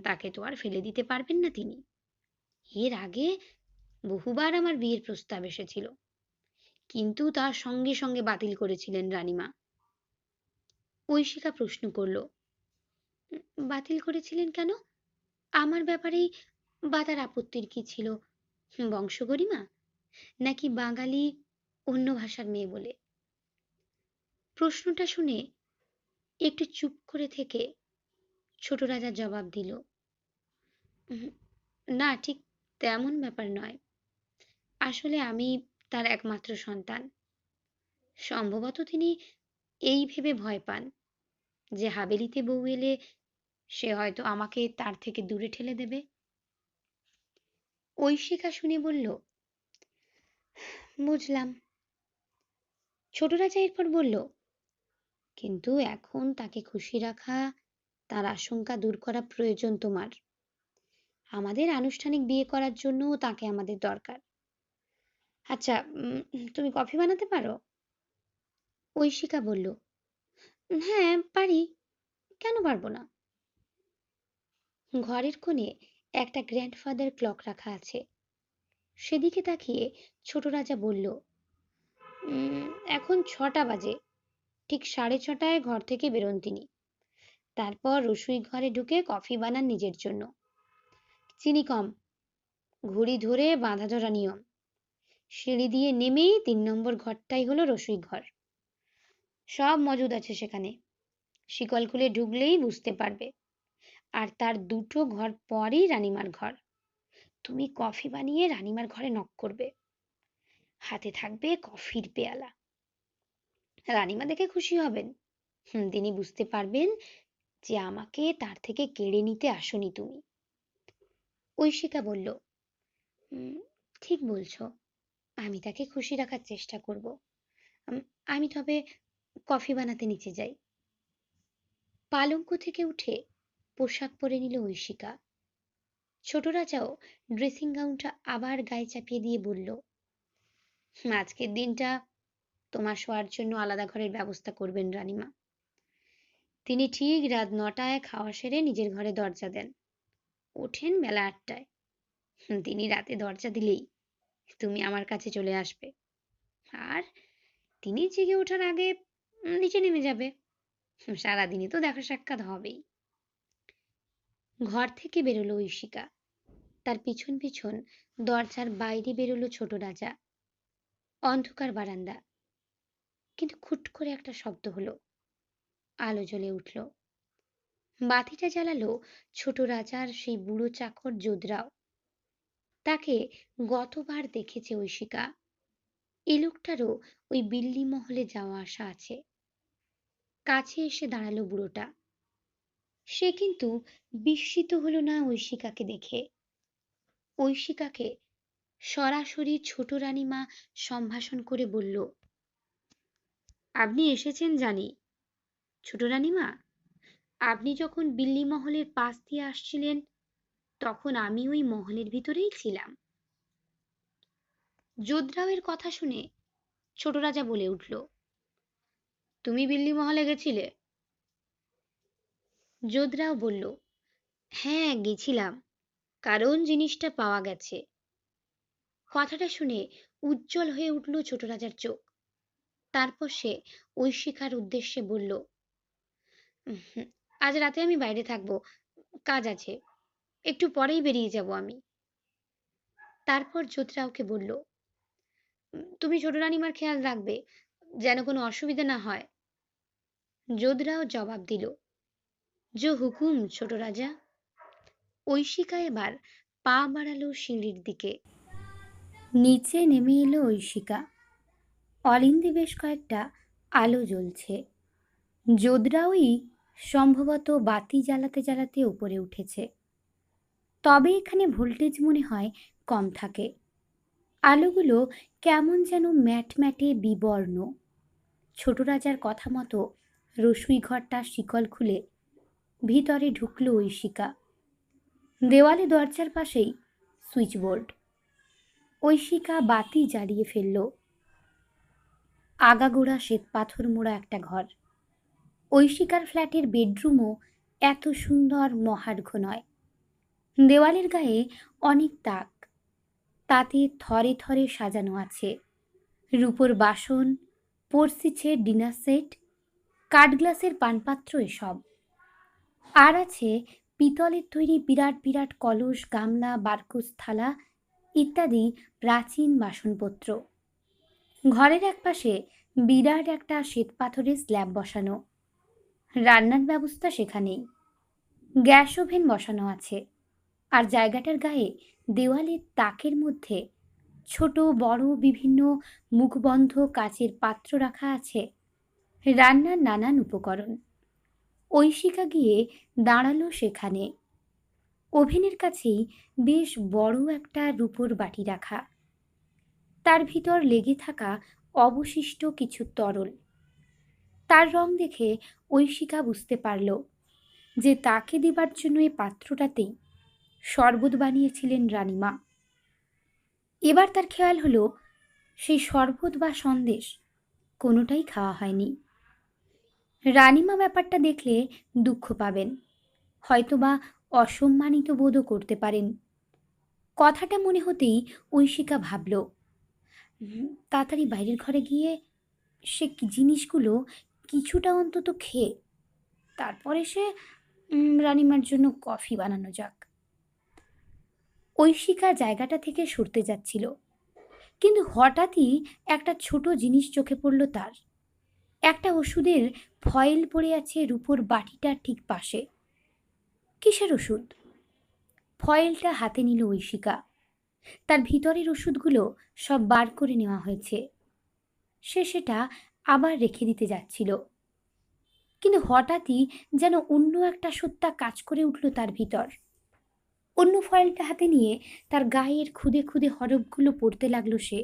তাকে তো আর ফেলে দিতে পারবেন না তিনি। এর আগে বহুবার আমার বিয়ের প্রস্তাব এসেছিল, কিন্তু তার সঙ্গে সঙ্গে বাতিল করেছিলেন রানীমা। ঐশিকা প্রশ্ন করল, বাতিল করেছিলেন কেন? আমার ব্যাপারেই বা তার আপত্তির কি ছিল? বংশগরিমা, নাকি বাঙালি অন্য ভাষার মেয়ে বলে? প্রশ্নটা শুনে একটু চুপ করে থেকে ছোট রাজা জবাব দিল, না, ঠিক তেমন ব্যাপার নয়। আসলে আমি তার একমাত্র সন্তান। সম্ভবত তিনি এই ভেবে ভয় পান যে হাবেলিতে বউ এলে সে হয়তো আমাকে তার থেকে দূরে ঠেলে দেবে। ঐশিকা শুনে বলল, বুঝলাম। ছোট রাজা এরপর বলল, কিন্তু এখন তাকে খুশি রাখা, তার আশঙ্কা দূর করা প্রয়োজন তোমার। আমাদের আনুষ্ঠানিক বিয়ে করার জন্য তাকে আমাদের দরকার। আচ্ছা, তুমি কফি বানাতে পারো? ঐশিকা বলল, হ্যাঁ পারি, কেন পারবো না। ঘরের কোণে একটা গ্র্যান্ডফাদার ক্লক রাখা আছে, সেদিকে তাকিয়ে ছোট রাজা বলল, এখন 6টা বাজে, ঠিক 6:30টায় ঘর থেকে বেরোন তিনি। তারপর রসুই ঘরে ঢুকে কফি বানান নিজের জন্য। চিনি কম, ঘড়ি ধরে বাঁধা ধরা নিয়ম। সিঁড়ি দিয়ে নেমেই 3 নম্বর ঘরটাই হলো রসুই ঘর। সব মজুদ আছে সেখানে, শিকল খুলে ঢুকলেই বুঝতে পারবে। আর তার 2টো ঘর পরই রানীমার ঘর। তুমি কফি বানিয়ে রানীমার ঘরে নক করবে, হাতে থাকবে কফির পেয়ালা। রানীমা দেখে খুশি হবেন। তিনি বুঝতে পারবেন যে আমাকে তার থেকে কেড়ে নিতে আসনি তুমি। ঐশিকা বলল, ঠিক বলছো, আমি তাকে খুশি রাখার চেষ্টা করব। আমি তবে কফি বানাতে নিচে যাই। পালঙ্ক থেকে উঠে পোশাক পরে নিল ঐশিকা। ছোট রাজাও ড্রেসিং গাউনটা আবার গায়ে চাপিয়ে দিয়ে বলল, আজকের দিনটা তোমার শোয়ার জন্য আলাদা ঘরের ব্যবস্থা করবেন রানীমা। তিনি ঠিক রাত 9টায় খাওয়া সেরে নিজের ঘরে দরজা দেন, ওঠেন বেলা 8টায়। তিনি রাতে দরজা দিলেই তুমি আমার কাছে চলে আসবে, আর তিনি জেগে ওঠার আগে নিচে নেমে যাবে। সারাদিনই তো দেখা সাক্ষাৎ হবেই। ঘর থেকে বেরোলো ঐশিকা, তার পিছন পিছন দরজার বাইরে বেরোলো ছোট রাজা। অন্ধকার বারান্দা, কিন্তু খুট করে একটা শব্দ হলো, আলো জ্বলে উঠল। বাতিটা জ্বালালো ছোট রাজার সেই বুড়ো চাকর যোধরাও। তাকে গতবার দেখেছে ঐশিকা। এই লোকটারও ওই বিল্লি মহলে যাওয়া আসা আছে। কাছে এসে দাঁড়ালো বুড়োটা। সে কিন্তু বিস্মিত হলো না ঐশিকাকে দেখে। ঐশিকাকে সরাসরি ছোট রানীমা সম্ভাষণ করে বলল, আপনি এসেছেন জানি ছোট রানীমা। আপনি যখন বিল্লি মহলের পাশ দিয়ে আসছিলেন, তখন আমি ওই মহলের ভিতরেই ছিলাম। যোধরাওয়ের কথা শুনে ছোট রাজা বলে উঠল, তুমি বিল্লি মহলে গেছিলে? যোধরাও বলল, হ্যাঁ গেছিলাম। কারণ জিনিসটা পাওয়া গেছে। কথাটা শুনে উজ্জ্বল হয়ে উঠল ছোট রাজার চোখ। তারপর সে ঐশিকার উদ্দেশ্যে বলল, "হুম, আজ রাতে আমি বাইরে থাকবো, কাজ আছে, একটু পরেই বেরিয়ে যাব আমি।" তারপর যোধরা ওকে বলল, তুমি ছোট রানীমার খেয়াল রাখবে, যেন কোনো অসুবিধা না হয়।" যোধরাও জবাব দিল, "জো হুকুম ছোট রাজা।" ঐশিকা এবার পা বাড়ালো সিঁড়ির দিকে। নিচে নেমে এলো ঐশিকা। অলিন্দে বেশ কয়েকটা আলো জ্বলছে। যোধরাওই সম্ভবত বাতি জ্বালাতে জ্বালাতে উপরে উঠেছে। তবে এখানে ভোল্টেজ মনে হয় কম থাকে। আলোগুলো কেমন যেন ম্যাটম্যাটে বিবর্ণ। ছোট রাজার কথা মতো রসুই ঘরটা শিকল খুলে ভিতরে ঢুকল ঐশিকা। দেওয়ালে দরজার পাশেই সুইচবোর্ড। ঐশিকা বাতি জ্বালিয়ে ফেলল। আগাগোড়া শ্বেতপাথর মোড়া একটা ঘর। ঐশিকার ফ্ল্যাটের বেডরুমও এত সুন্দর মহার্ঘ নয়। দেওয়ালের গায়ে অনেক তাক, তাতে থরে থরে সাজানো আছে রূপোর বাসন, পরশিছের ডিনার সেট, কাঠগ্লাসের পানপাত্র, এসব। আর আছে পিতলের তৈরি বিরাট বিরাট কলস, গামলা, বারকুস থালা ইত্যাদি প্রাচীন বাসনপত্র। ঘরের একপাশে বিরাট একটা শ্বেতপাথরের স্ল্যাব বসানো। রান্নার ব্যবস্থা সেখানেই। গ্যাস ওভেন বসানো আছে। আর জায়গাটার গায়ে দেওয়ালের তাকের মধ্যে ছোট বড় বিভিন্ন মুখবন্ধ কাচের পাত্র রাখা আছে রান্নার নানান উপকরণ। ঐশিকা গিয়ে দাঁড়ালো সেখানে। ওভেনের কাছেই বেশ বড় একটা রূপোর বাটি রাখা, তার ভিতর লেগে থাকা অবশিষ্ট কিছু তরল। তার রং দেখে ঐশিকা বুঝতে পারল যে তাকে দিবার জন্য এই পাত্রটাতেই শরবত বানিয়েছিলেন রানীমা। এবার তার খেয়াল হলো সেই শরবত বা সন্দেশ কোনোটাই খাওয়া হয়নি। রানীমা ব্যাপারটা দেখলে দুঃখ পাবেন, হয়তোবা অসম্মানিত বোধও করতে পারেন। কথাটা মনে হতেই ঐশিকা ভাবল, তাড়াতাড়ি বাইরের ঘরে গিয়ে সে জিনিসগুলো কিছুটা অন্তত খেয়ে তারপরে সে রানীমার জন্য কফি বানানো যাক। ঐশিকা জায়গাটা থেকে সরতে যাচ্ছিল, কিন্তু হঠাৎই একটা ছোট জিনিস চোখে পড়ল তার। একটা ওষুধের ফয়েল পড়ে আছে রূপোর বাটিটার ঠিক পাশে। কিসের ওষুধ? ফয়েলটা হাতে নিল ঐশিকা। তার ভিতরের ওষুধগুলো সব বার করে নেওয়া হয়েছে। সে সেটা আবার রেখে দিতে যাচ্ছিল, কিন্তু হঠাৎই যেন অন্য একটা সত্তা কাজ করে উঠল তার ভিতর। অন্য ফয়েলটা হাতে নিয়ে তার গায়ের খুদে খুদে হরফগুলো পড়তে লাগলো সে।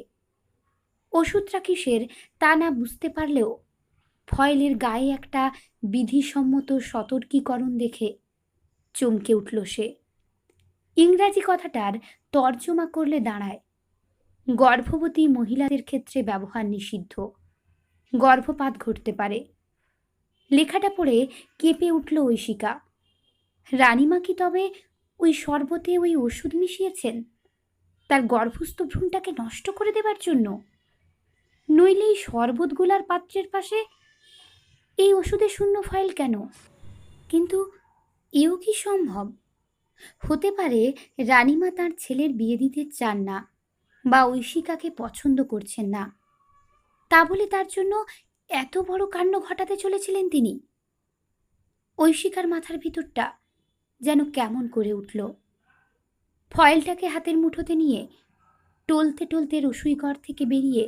ওষুধটা কিসের তা না বুঝতে পারলেও ফয়েলের গায়ে একটা বিধিসম্মত সতর্কীকরণ দেখে চমকে উঠল সে। ইংরাজি কথাটার তর্জমা করলে দাঁড়ায়, গর্ভবতী মহিলাদের ক্ষেত্রে ব্যবহার নিষিদ্ধ, গর্ভপাত ঘটতে পারে। লেখাটা পড়ে কেঁপে উঠল ঐশিকা। রানীমা কি তবে ওই শরবতে ওই ওষুধ মিশিয়েছেন তার গর্ভস্থ ভ্রূণটাকে নষ্ট করে দেবার জন্য? নইলে এই শরবত গোলার পাত্রের পাশে এই ওষুধের শূন্য ফয়েল কেন? কিন্তু এও কি সম্ভব? হতে পারে রানীমা তার ছেলের বিয়ে দিতে চান না বা ঐশিকাকে পছন্দ করছেন না, তা বলে তার জন্য এত বড় কাণ্ড ঘটাতে চলেছিলেন তিনি। ঐশিকার মাথার ভিতরটা যেন কেমন করে উঠল। ফয়েলটাকে হাতের মুঠোতে নিয়ে টলতে টলতে রসুই ঘর থেকে বেরিয়ে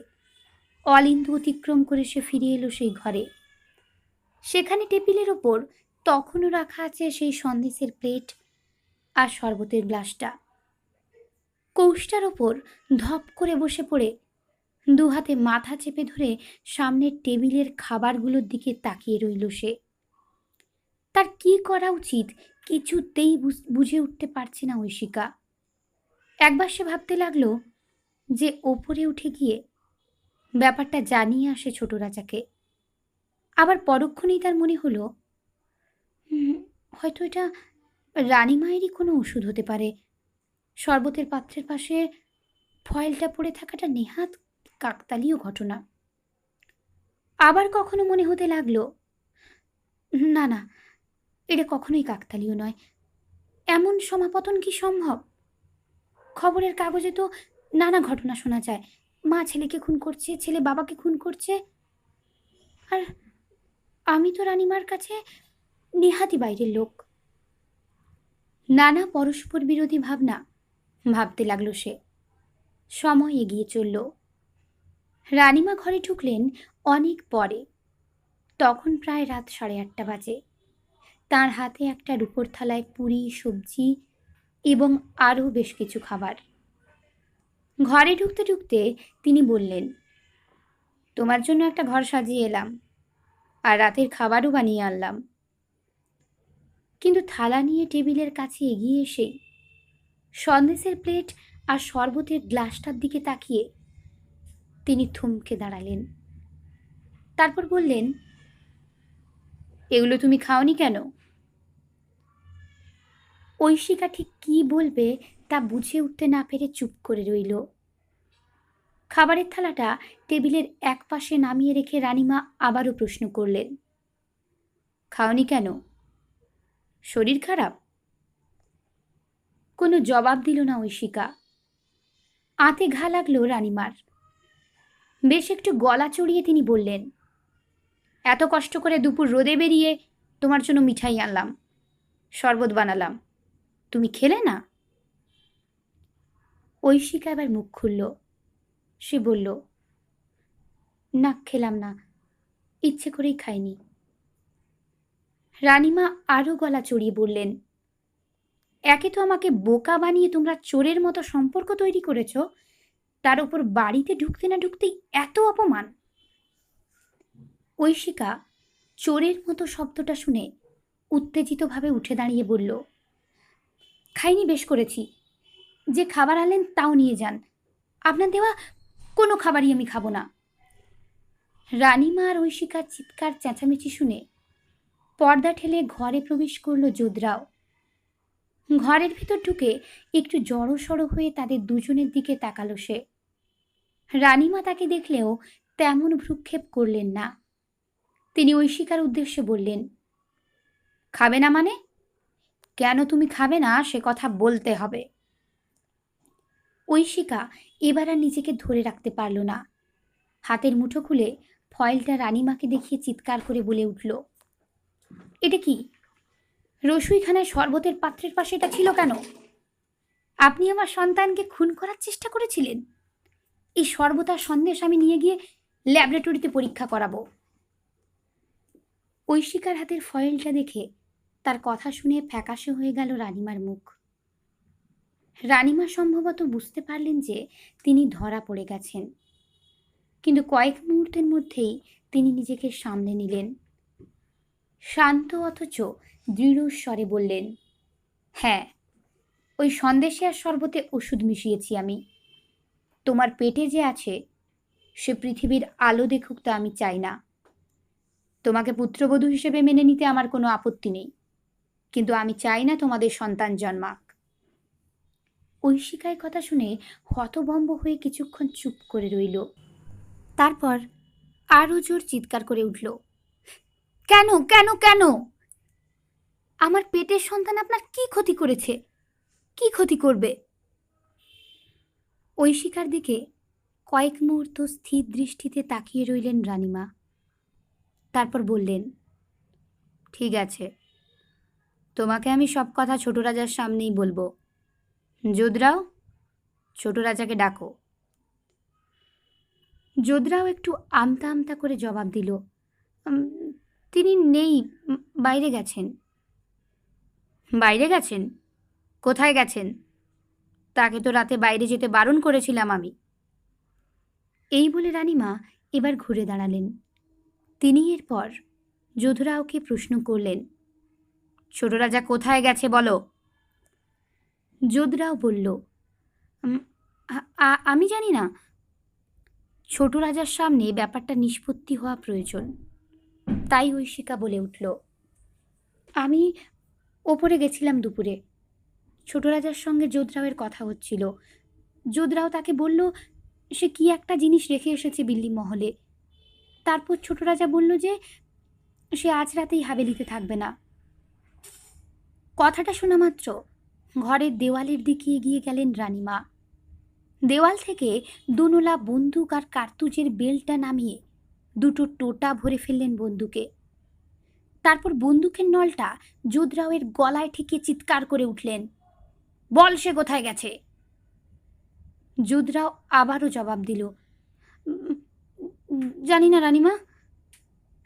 অলিন্দ অতিক্রম করে সে ফিরে এলো সেই ঘরে। সেখানে টেবিলের ওপর তখনও রাখা আছে সেই সন্দেশের প্লেট আর শরবতের গ্লাসটা। কৌশটার ওপর ধপ করে বসে পড়ে দু হাতে মাথা চেপে ধরে সামনের টেবিলের খাবারগুলোর দিকে তাকিয়ে রইল সে। তার কি করা উচিত কিছুতেই বুঝে উঠতে পারছে না ঐশিকা। একবার সে ভাবতে লাগলো যে ওপরে উঠে গিয়ে ব্যাপারটা জানিয়ে আসে ছোট রাজাকে। আবার পরক্ষণেই তার মনে হলো হয়তো এটা রানীমায়েরই কোনো ওষুধ হতে পারে, শরবতের পাত্রের পাশে ফয়েলটা পড়ে থাকাটা নেহাত কাকতালীয় ঘটনা। আবার কখনো মনে হতে লাগলো, না না, এটা কখনোই কাকতালীয় নয়। এমন সমাপতন কি সম্ভব? খবরের কাগজে তো নানা ঘটনা শোনা যায়, মা ছেলেকে খুন করছে, ছেলে বাবাকে খুন করছে, আর আমি তো রানীমার কাছে নেহাতি বাইরের লোক। নানা পরস্পর বিরোধী ভাবনা ভাবতে লাগলো সে। সময় এগিয়ে চলল। রানীমা ঘরে ঢুকলেন অনেক পরে। তখন প্রায় রাত 8:30 বাজে। তার হাতে একটা রূপোর থালায় পুরি, সবজি এবং আরও বেশ কিছু খাবার। ঘরে ঢুকতে ঢুকতে তিনি বললেন, তোমার জন্য একটা ঘর সাজিয়ে এলাম, আর রাতের খাবারও বানিয়ে আনলাম। কিন্তু থালা নিয়ে টেবিলের কাছে এগিয়ে এসেই সন্দেশের প্লেট আর শরবতের গ্লাসটার দিকে তাকিয়ে তিনি থমকে দাঁড়ালেন। তারপর বললেন, এগুলো তুমি খাওনি কেন? ঐশিকা ঠিক কি বলবে তা বুঝে উঠতে না পেরে চুপ করে রইল। খাবারের থালাটা টেবিলের এক পাশে নামিয়ে রেখে রানীমা আবারও প্রশ্ন করলেন, খাওনি কেন? শরীর খারাপ? কোনো জবাব দিল না ঐশিকা। আঁতে ঘা লাগলো রানীমার। বেশ একটু গলা চড়িয়ে তিনি বললেন, এত কষ্ট করে দুপুর রোদে বেরিয়ে তোমার জন্য মিঠাই আনলাম, শরবত বানালাম, তুমি খেলে না? ঐশিকা এবার মুখ খুলল। সে বলল, না, খেলাম না, ইচ্ছে করেই খাইনি। রানীমা আরও গলা চড়িয়ে বললেন, একে তো আমাকে বোকা বানিয়ে তোমরা চোরের মতো সম্পর্ক তৈরি করেছ, তার উপর বাড়িতে ঢুকতে না ঢুকতেই এত অপমান। ঐশিকা চোরের মতো শব্দটা শুনে উত্তেজিতভাবে উঠে দাঁড়িয়ে বলল, খাইনি বেশ করেছি, যে খাবার আনলেন তাও নিয়ে যান, আপনার দেওয়া কোনো খাবারই আমি খাবো না। রানীমা আর ঐশিকার চিৎকার চেঁচামেচি শুনে পর্দা ঠেলে ঘরে প্রবেশ করল যোধরাও। ঘরের ভিতর ঢুকে একটু জড়সড় হয়ে তাদের দুজনের দিকে তাকালো সে। রানীমা তাকে দেখলেও তেমন ভ্রুক্ষেপ করলেন না। তিনি ঐশিকার উদ্দেশ্যে বললেন, খাবে না মানে? কেন তুমি খাবে না সে কথা বলতে হবে। ঐশিকা এবার আর নিজেকে ধরে রাখতে পারল না। হাতের মুঠো খুলে ফয়েলটা রানীমাকে দেখিয়ে চিৎকার করে বলে উঠল, এটা কি? রসুইখানায় শরবতের পাত্রের পাশে এটা ছিল কেন? আপনি আমার সন্তানকে খুন করার চেষ্টা করেছিলেন? এই শরবত আর সন্দেশ আমি নিয়ে গিয়ে ল্যাবরেটরিতে পরীক্ষা করাবো। ঐশিকার হাতের ফয়েলটা দেখে তার কথা শুনে ফ্যাকাশে হয়ে গেল রানীমার মুখ। রানীমা সম্ভবত বুঝতে পারলেন যে তিনি ধরা পড়ে গেছেন, কিন্তু কয়েক মুহূর্তের মধ্যেই তিনি নিজেকে সামলে নিলেন। শান্ত অথচ দৃঢ় স্বরে বললেন, হ্যাঁ, ওই সন্দেশে আর শরবতে ওষুধ মিশিয়েছি আমি। তোমার পেটে যে আছে সে পৃথিবীর আলো দেখুক তা আমি চাই না। তোমাকে পুত্রবধূ হিসেবে মেনে নিতে আমার কোনো আপত্তি নেই, কিন্তু আমি চাই না তোমাদের সন্তান জন্মাক। ঐশিকার কথা শুনে হতভম্ব হয়ে কিছুক্ষণ চুপ করে রইল। তারপর আরও জোর চিৎকার করে উঠল, কেন কেন কেন? আমার পেটের সন্তান আপনার কি ক্ষতি করেছে? কি ক্ষতি করবে? ঐশিকার দিকে কয়েক মুহূর্ত স্থির দৃষ্টিতে তাকিয়ে রইলেন রানীমা। তারপর বললেন, ঠিক আছে, তোমাকে আমি সব কথা ছোট রাজার সামনেই বলবো। যোধরাও, ছোট রাজাকে ডাকো। যোধরাও একটু আমতা আমতা করে জবাব দিল, তিনি নেই, বাইরে গেছেন। বাইরে গেছেন? কোথায় গেছেন? তাকে তো রাতে বাইরে যেতে বারণ করেছিলাম আমি। এই বলে রানীমা এবার ঘুরে দাঁড়ালেন। তিনি এরপর যোধরাওকে প্রশ্ন করলেন, ছোট রাজা কোথায় গেছে বলো? যোধরাও বলল, আমি জানি না। ছোট রাজার সামনে ব্যাপারটা নিষ্পত্তি হওয়া প্রয়োজন, তাই ঐশিকা বলে উঠল, আমি ওপরে গেছিলাম দুপুরে, ছোট রাজার সঙ্গে যোধরাওয়ের কথা হচ্ছিল। যোধরাও তাকে বলল সে কি একটা জিনিস রেখে এসেছে বিল্লি মহলে। তারপর ছোট রাজা বলল যে সে আজ রাতেই হাভেলিতে থাকবে না। কথাটা শোনা মাত্র ঘরের দেওয়ালের দিকে এগিয়ে গেলেন রানীমা। দেওয়াল থেকে দুনোলা বন্দুক আর কার্তুজের বেলটা নামিয়ে দুটো টোটা ভরে ফেললেন বন্দুকে। তারপর বন্দুকের নলটা যোধরাওয়ের গলায় ঠেকিয়ে চিৎকার করে উঠলেন, বল সে কোথায় গেছে। যোধরাও আবারও জবাব দিল, জানি না রানীমা।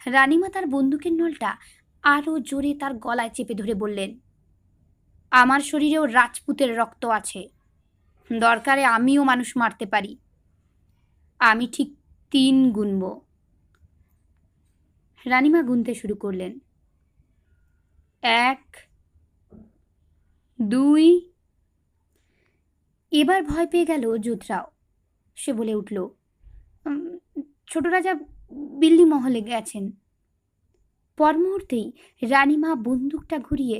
রানীমা তার বন্দুকের নলটা আরো জোরে তার গলায় চেপে ধরে বললেন, আমার শরীরেও রাজপুতের রক্ত আছে, দরকারে আমিও মানুষ মারতে পারি। আমি ঠিক 3 গুনব। রানীমা গুনতে শুরু করলেন, 1, 2। এবার ভয় পেয়ে গেল যোধরাও। সে বলে উঠল, ছোট রাজা বিল্লি মহলে গেছেন। পর মুহূর্তেই রানীমা বন্দুকটা ঘুরিয়ে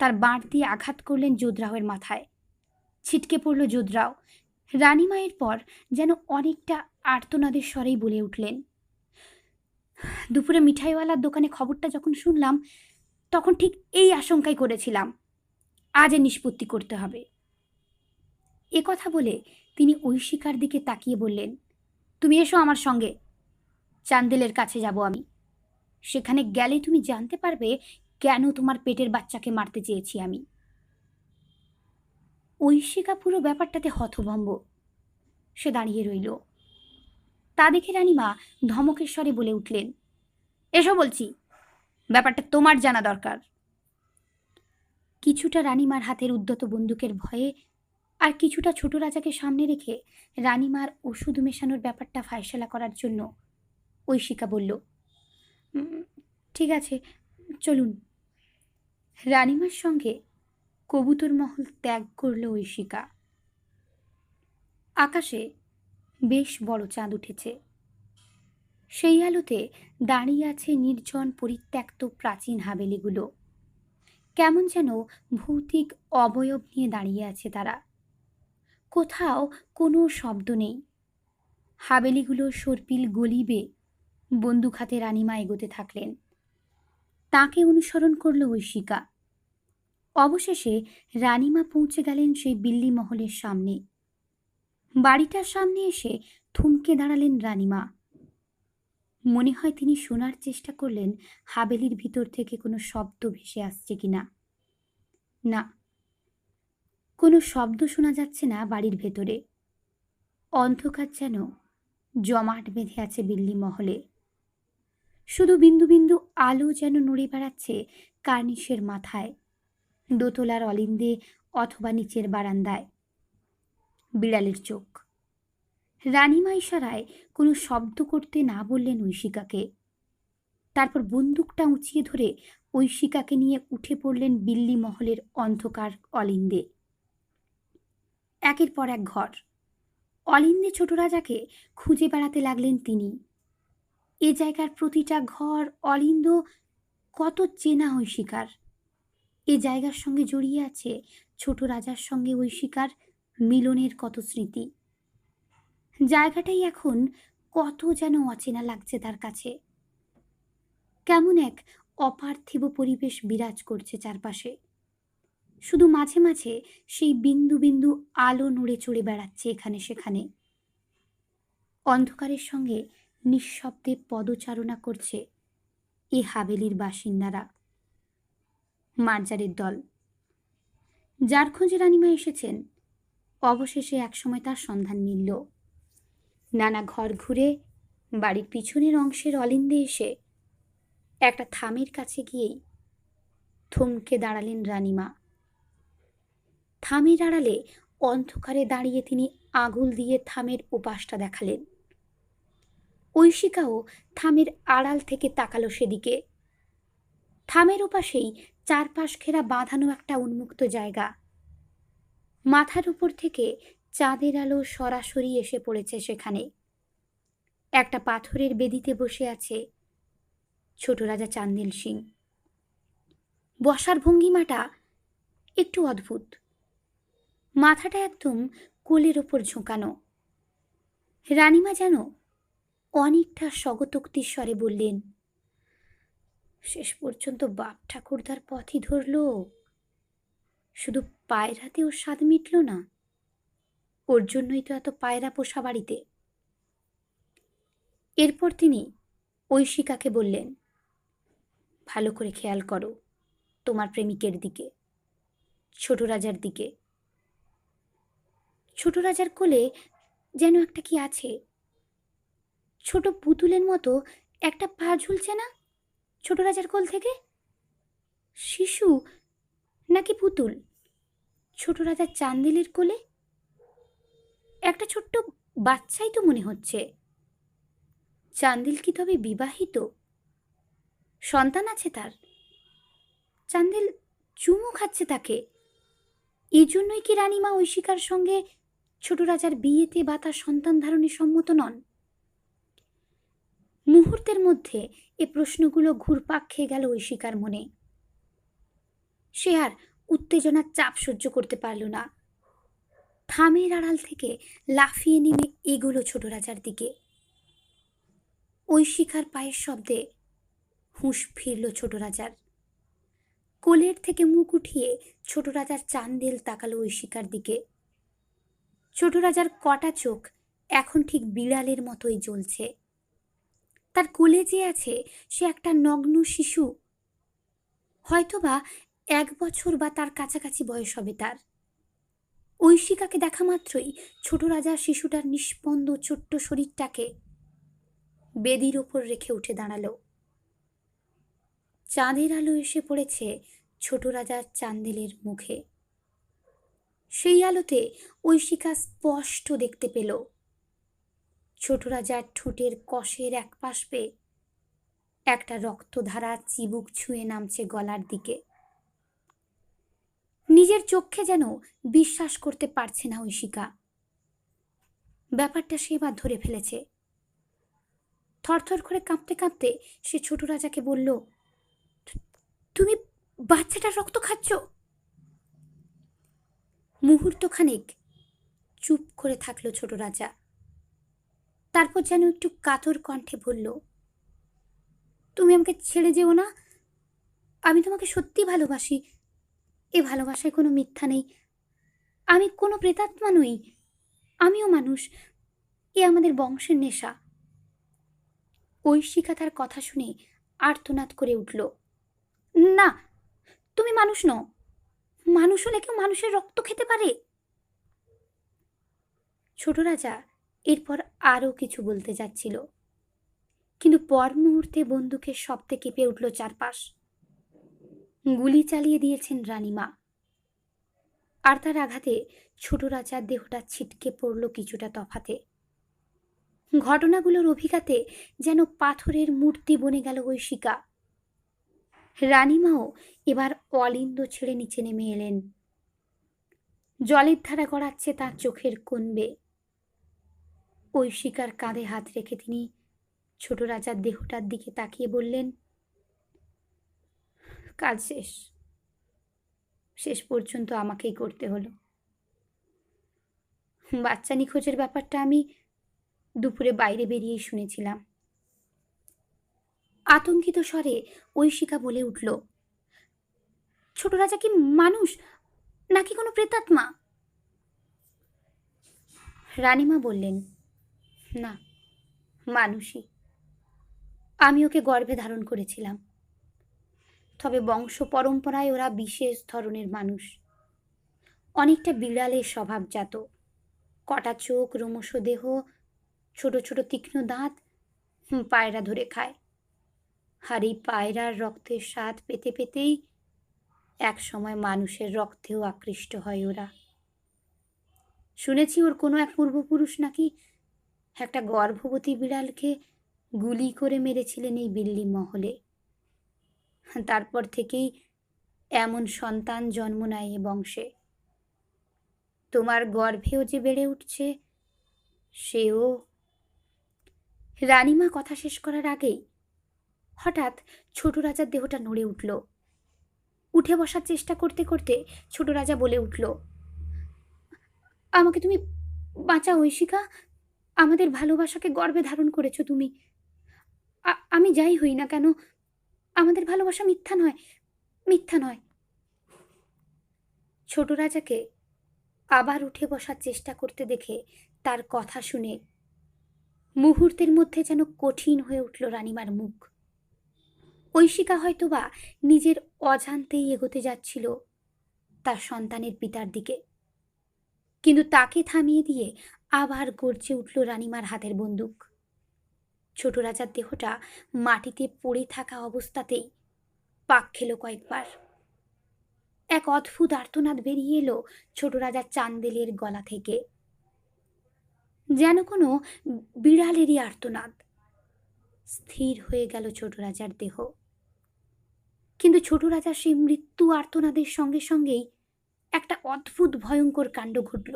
তার বাঁট দিয়ে আঘাত করলেন যোধরাওয়ের মাথায়। ছিটকে পড়ল যোধরাও। রানীমা এরপর যেন অনেকটা আর্তনাদের স্বরেই বলে উঠলেন, দুপুরে মিঠাইওয়ালার দোকানে খবরটা যখন শুনলাম তখন ঠিক এই আশঙ্কাই করেছিলাম, আজ এর নিষ্পত্তি করতে হবে। এ কথা বলে তিনি ঐশিকার দিকে তাকিয়ে বললেন, তুমি এসো আমার সঙ্গে, চান্দেলের কাছে যাব আমি। সেখানে গেলে তুমি জানতে পারবে কেন তোমার পেটের বাচ্চাকে মারতে চেয়েছি আমি। ঐশিকা পুরো ব্যাপারটাতে হতভম্ব। সে দাঁড়িয়ে রইল। তা দেখে রানীমা ধমকের স্বরে বলে উঠলেন, এসো বলছি, ব্যাপারটা তোমার জানা দরকার। কিছুটা রানীমার হাতের উদ্যত বন্দুকের ভয়ে আর কিছুটা ছোট রাজাকে সামনে রেখে রানীমার ওষুধ মেশানোর ব্যাপারটা ফায়সালা করার জন্য ঐশিকা বলল, ঠিক আছে, চলুন। রানীমার সঙ্গে কবুতর মহল ত্যাগ করল ঐশিকা। আকাশে বেশ বড় চাঁদ উঠেছে। সেই আলোতে দাঁড়িয়ে আছে নির্জন পরিত্যক্ত প্রাচীন হাভেলিগুলো। কেমন যেন ভৌতিক অবয়ব নিয়ে দাঁড়িয়ে আছে তারা। কোথাও কোনো শব্দ নেই। হাভেলিগুলো সর্পিল গলিবে বন্দুক হাতে রানীমা এগোতে থাকলেন। তাকে অনুসরণ করল ঐশিকা। অবশেষে রানীমা পৌঁছে গেলেন সেই বিল্লি মহলের সামনে। বাড়িটার সামনে এসে থমকে দাঁড়ালেন রানীমা। মনে হয় তিনি শোনার চেষ্টা করলেন হাভেলির ভিতর থেকে কোনো শব্দ ভেসে আসছে কিনা। না, কোনো শব্দ শোনা যাচ্ছে না বাড়ির ভেতরে। অন্ধকার যেন জমাট বেঁধে আছে বিল্লি মহলে। শুধু বিন্দু বিন্দু আলো যেন নড়ে বেড়াচ্ছে কার্নিশের মাথায়, দোতলার অলিন্দে অথবা নিচের বারান্দায়। বিড়ালের চোখ। রানীমা ইশারায় কোনো শব্দ করতে না বললেন ঐশিকাকে। তারপর বন্দুকটা উঁচিয়ে ধরে ঐশিকাকে নিয়ে উঠে পড়লেন বিল্লি মহলের অন্ধকার অলিন্দে। একের পর এক ঘর। অলিন্দে ছোট রাজাকে খুঁজে বেড়াতে লাগলেন তিনি। এ জায়গার প্রতিটা ঘর অলিন্দ কত চেনা ঐশিকার। এ জায়গার সঙ্গে জড়িয়ে আছে ছোট রাজার সঙ্গে ঐশিকার মিলনের কত স্মৃতি। জায়গাটাই এখন কত যেন অচেনা লাগছে তার কাছে। কেমন এক অপার্থিব পরিবেশ বিরাজ করছে চারপাশে। শুধু মাঝে মাঝে সেই বিন্দু বিন্দু আলো নড়ে চড়ে বেড়াচ্ছে এখানে সেখানে। অন্ধকারের সঙ্গে নিঃশব্দে পদচারণা করছে এ হাভেলির বাসিন্দারা। মার্জারের দল, যার খোঁজে রানীমা এসেছেন, অবশেষে একসময় তার সন্ধান মিলল। নানা ঘর ঘুরে বাড়ির পিছনের অংশের অলিন্দে এসে একটা থামের কাছে গিয়েই থমকে দাঁড়ালেন রানীমা। থামের আড়ালে অন্ধকারে দাঁড়িয়ে তিনি আঙুল দিয়ে থামের ওপাশটা দেখালেন। ঐশিকাও থামের আড়াল থেকে তাকালো সেদিকে। থামের ওপাশেই চারপাশ ঘেরা বাঁধানো একটা উন্মুক্ত জায়গা। মাথার উপর থেকে চাঁদের আলো সরাসরি এসে পড়েছে সেখানে। একটা পাথরের বেদিতে বসে আছে ছোট রাজা চান্দেল সিং। বসার ভঙ্গিমাটা একটু অদ্ভুত। মাথাটা একদম কোলের ওপর ঝোঁকানো। রানীমা যেন অনেকটা স্বগতোক্তির স্বরে বললেন, শেষ পর্যন্ত বাপ ঠাকুরদার পথই ধরল। শুধু পায়রাতে ওর স্বাদ মিটল না, ওর জন্যই তো এত পায়রা পোষা বাড়িতে। এরপর তিনি ঐশিকাকে বললেন, ভালো করে খেয়াল করো তোমার প্রেমিকের দিকে, ছোট রাজার দিকে। ছোট রাজার কোলে যেন একটা কি আছে, ছোট পুতুলের মতো একটা পা ঝুলছে না ছোট রাজার কোল থেকে? শিশু নাকি পুতুল? ছোট রাজার চান্দেলের কোলে একটা ছোট্ট বাচ্চাই তো মনে হচ্ছে। চান্দেল কি তবে বিবাহিত? সন্তান আছে তার? চান্দেল চুমু খাচ্ছে তাকে। এই জন্যই কি রানীমা ঐশিকার সঙ্গে ছোট রাজার বিয়েতে বা তার সন্তান ধারণে সম্মত নন? মুহূর্তের মধ্যে এ প্রশ্নগুলো ঘুরপাক খেয়ে গেল ঐশিকার মনে। সে আর উত্তেজনার চাপ সহ্য করতে পারল না। থামের আড়াল থেকে লাফিয়ে নেমে এগোলো ছোট রাজার দিকে। ঐশিকার পায়ের শব্দে হুঁশ ফিরল ছোট রাজার। কোলের থেকে মুখ উঠিয়ে ছোট রাজার চান্দেল তাকালো ঐশিকার দিকে। ছোট রাজার কটা চোখ এখন ঠিক বিড়ালের মতোই জ্বলছে। তার কোলে যে আছে সে একটা নগ্ন শিশু, হয়তোবা 1 বছর বা তার কাছাকাছি বয়স হবে তার। ঐশিকাকে দেখা মাত্রই ছোট রাজা শিশুটার নিস্পন্দ ছোট্ট শরীরটাকে বেদির ওপর রেখে উঠে দাঁড়ালো। চাঁদের আলো এসে পড়েছে ছোট রাজার চান্দেলের মুখে। সেই আলোতে ঐশিকা স্পষ্ট দেখতে পেল ছোট রাজার ঠোঁটের কষের এক পাশ পেয়ে একটা রক্তধারা চিবুক ছুঁয়ে নামছে গলার দিকে। নিজের চোখে যেন বিশ্বাস করতে পারছে না ঐশিকা। ব্যাপারটা সে এবার ধরে ফেলেছে। থরথর করে কাঁপতে কাঁপতে সে ছোট রাজাকে বলল, তুমি বাচ্চাটার রক্ত খাচ্ছ? মুহূর্তখানেক চুপ করে থাকলো ছোট রাজা। তারপর যেন একটু কাতর কণ্ঠে বলল, তুমি আমাকে ছেড়ে যেও না, আমি তোমাকে সত্যি ভালোবাসি। এ ভালোবাসায় কোনো মিথ্যা নেই। আমি কোনো প্রেতাত্মা নই, আমিও মানুষ। এ আমাদের বংশের নেশা। ঐশিকা তার কথা শুনে আর্তনাদ করে উঠল, না, তুমি মানুষ নও। মানুষ হলে কেউ মানুষের রক্ত খেতে পারে? ছোট রাজা এরপর আরো কিছু বলতে যাচ্ছিল, কিন্তু পর মুহূর্তে বন্দুকের শব্দে কেঁপে উঠল চারপাশ। গুলি চালিয়ে দিয়েছেন রানীমা, আর তার আঘাতে ছোট রাজার দেহটা ছিটকে পড়ল কিছুটা তফাতে। ঘটনাগুলোর অভিঘাতে যেন পাথরের মূর্তি বনে গেল ঐশিকা। রানীমাও এবার অলিন্দ ছেড়ে নিচে নেমে এলেন। জলের ধারা গড়াচ্ছে তার চোখের কোণ বেয়ে। ঐশিকার কাঁধে হাত রেখে তিনি ছোট রাজার দেহটার দিকে তাকিয়ে বললেন, কাজ শেষ, শেষ পর্যন্ত আমাকেই করতে হলো। বাচ্চা নিখোঁজের ব্যাপারটা আমি দুপুরে বাইরে বেরিয়েই শুনেছিলাম। আতঙ্কিত স্বরে ঐশিকা বলে উঠল, ছোট রাজা কি মানুষ নাকি কোনো প্রেতাত্মা? রানীমা বললেন, না, মানুষই। আমি ওকে গর্ভে ধারণ করেছিলাম, তবে বংশ পরম্পরায় ওরা বিশেষ ধরনের মানুষ, অনেকটা বিড়ালের স্বভাবজাত। কটা চোখ, রোমশ দেহ, ছোট ছোট তীক্ষ্ণ দাঁত, পায়রা ধরে খায়। আর এই পায়রার রক্তের স্বাদ পেতে পেতেই এক সময় মানুষের রক্তেও আকৃষ্ট হয় ওরা। শুনেছি ওর কোনো এক পূর্বপুরুষ নাকি একটা গর্ভবতী বিড়ালকে গুলি করে মেরেছিলেন এই বিল্লি মহলে। তারপর থেকেই এমন সন্তান জন্ম নেয় এ বংশে। তোমার গর্ভেও যে বেড়ে উঠছে সেও। রানীমা কথা শেষ করার আগেই হঠাৎ ছোট রাজার দেহটা নড়ে উঠল। উঠে বসার চেষ্টা করতে করতে ছোট রাজা বলে উঠল, আমাকে তুমি বাঁচাও ঐশিকা, আমাদের ভালোবাসাকে গর্ভে ধারণ করেছো তুমি। আমি যাই হই না কেন, আমাদের ভালোবাসা মিথ্যা নয়, মিথ্যা নয়। ছোট রাজাকে আবার উঠে বসার চেষ্টা করতে দেখে তার কথা শুনে মুহূর্তের মধ্যে যেন কঠিন হয়ে উঠল রানীমার মুখ। ঐশিকা হয়তোবা নিজের অজান্তেই এগোতে যাচ্ছিল তার সন্তানের পিতার দিকে, কিন্তু তাকে থামিয়ে দিয়ে আবার গর্জে উঠল রানীমার হাতের বন্দুক। ছোট রাজার দেহটা মাটিতে পড়ে থাকা অবস্থাতেই পাক খেল কয়েকবার। এক অদ্ভুত আর্তনাদ বেরিয়ে এলো ছোট রাজার চান্দেলের গলা থেকে, যেন কোনো বিড়ালেরই আর্তনাদ। স্থির হয়ে গেল ছোট রাজার দেহ, কিন্তু ছোট রাজার সেই মৃত্যু আর্তনাদের সঙ্গে সঙ্গেই একটা অদ্ভুত ভয়ঙ্কর কাণ্ড ঘটল।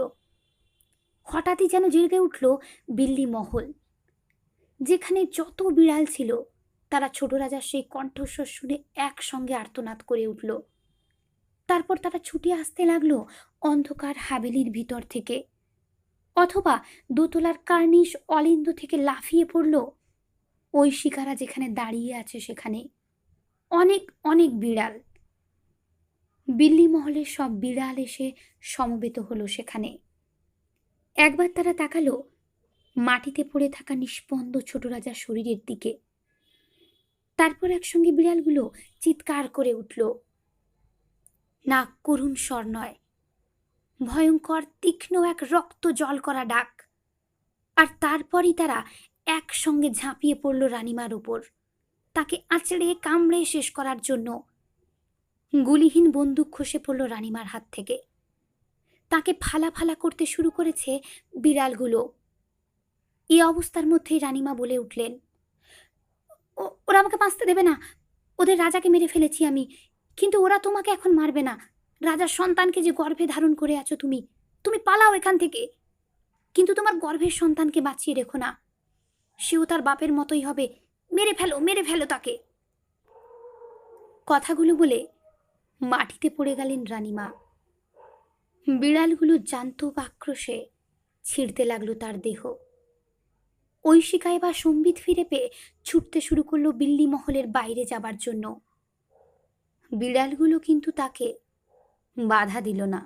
হঠাৎই যেন জেগে উঠল বিল্লি মহল। যেখানে যত বিড়াল ছিল তারা ছোট রাজার সেই কণ্ঠস্বর শুনে একসঙ্গে আর্তনাদ করে উঠল। তারপর তারা ছুটে আসতে লাগলো অন্ধকার হাবেলির ভিতর থেকে, অথবা দোতলার কার্নিশ অলিন্দ থেকে লাফিয়ে পড়ল ওই শিকারা যেখানে দাঁড়িয়ে আছে সেখানে। অনেক অনেক বিড়াল, বিল্লি মহলের সব বিড়াল এসে সমবেত হলো সেখানে। একবার তারা তাকালো মাটিতে পড়ে থাকা নিষ্পন্দ ছোট রাজার শরীরের দিকে। তারপর একসঙ্গে বিড়ালগুলো চিৎকার করে উঠল। না করুণ স্বর নয়, ভয়ঙ্কর তীক্ষ্ণ এক রক্ত জল করা ডাক। আর তারপরই তারা একসঙ্গে ঝাঁপিয়ে পড়ল রানীমার উপর, তাকে আঁচড়ে কামড়ে শেষ করার জন্য। গুলিহীন বন্দুক খসে পড়ল রানীমার হাত থেকে। তাকে ফালা ফালা করতে শুরু করেছে বিড়ালগুলো। এই অবস্থার মধ্যেই রানীমা বলে উঠলেন, ওরা আমাকে বাঁচতে দেবে না, ওদের রাজাকে মেরে ফেলেছি আমি, কিন্তু ওরা তোমাকে এখন মারবে না। রাজার সন্তানকে যে গর্ভে ধারণ করে আছো তুমি, তুমি পালাও এখান থেকে, কিন্তু তোমার গর্ভের সন্তানকে বাঁচিয়ে রেখো না, সেও তার বাপের মতোই হবে, মেরে ফেলো, মেরে ফেলো তাকে। কথাগুলো বলে মাটিতে পড়ে গেলেন রানীমা। বিড়ালগুলো জান্তব আক্রোশে ছিঁড়তে লাগলো তার দেহ। ঐশিকা এবার সম্বিত ফিরে পেয়ে ছুটতে শুরু করলো বিল্লি মহলের বাইরে যাবার জন্য। বিড়ালগুলো কিন্তু তাকে বাধা দিল না।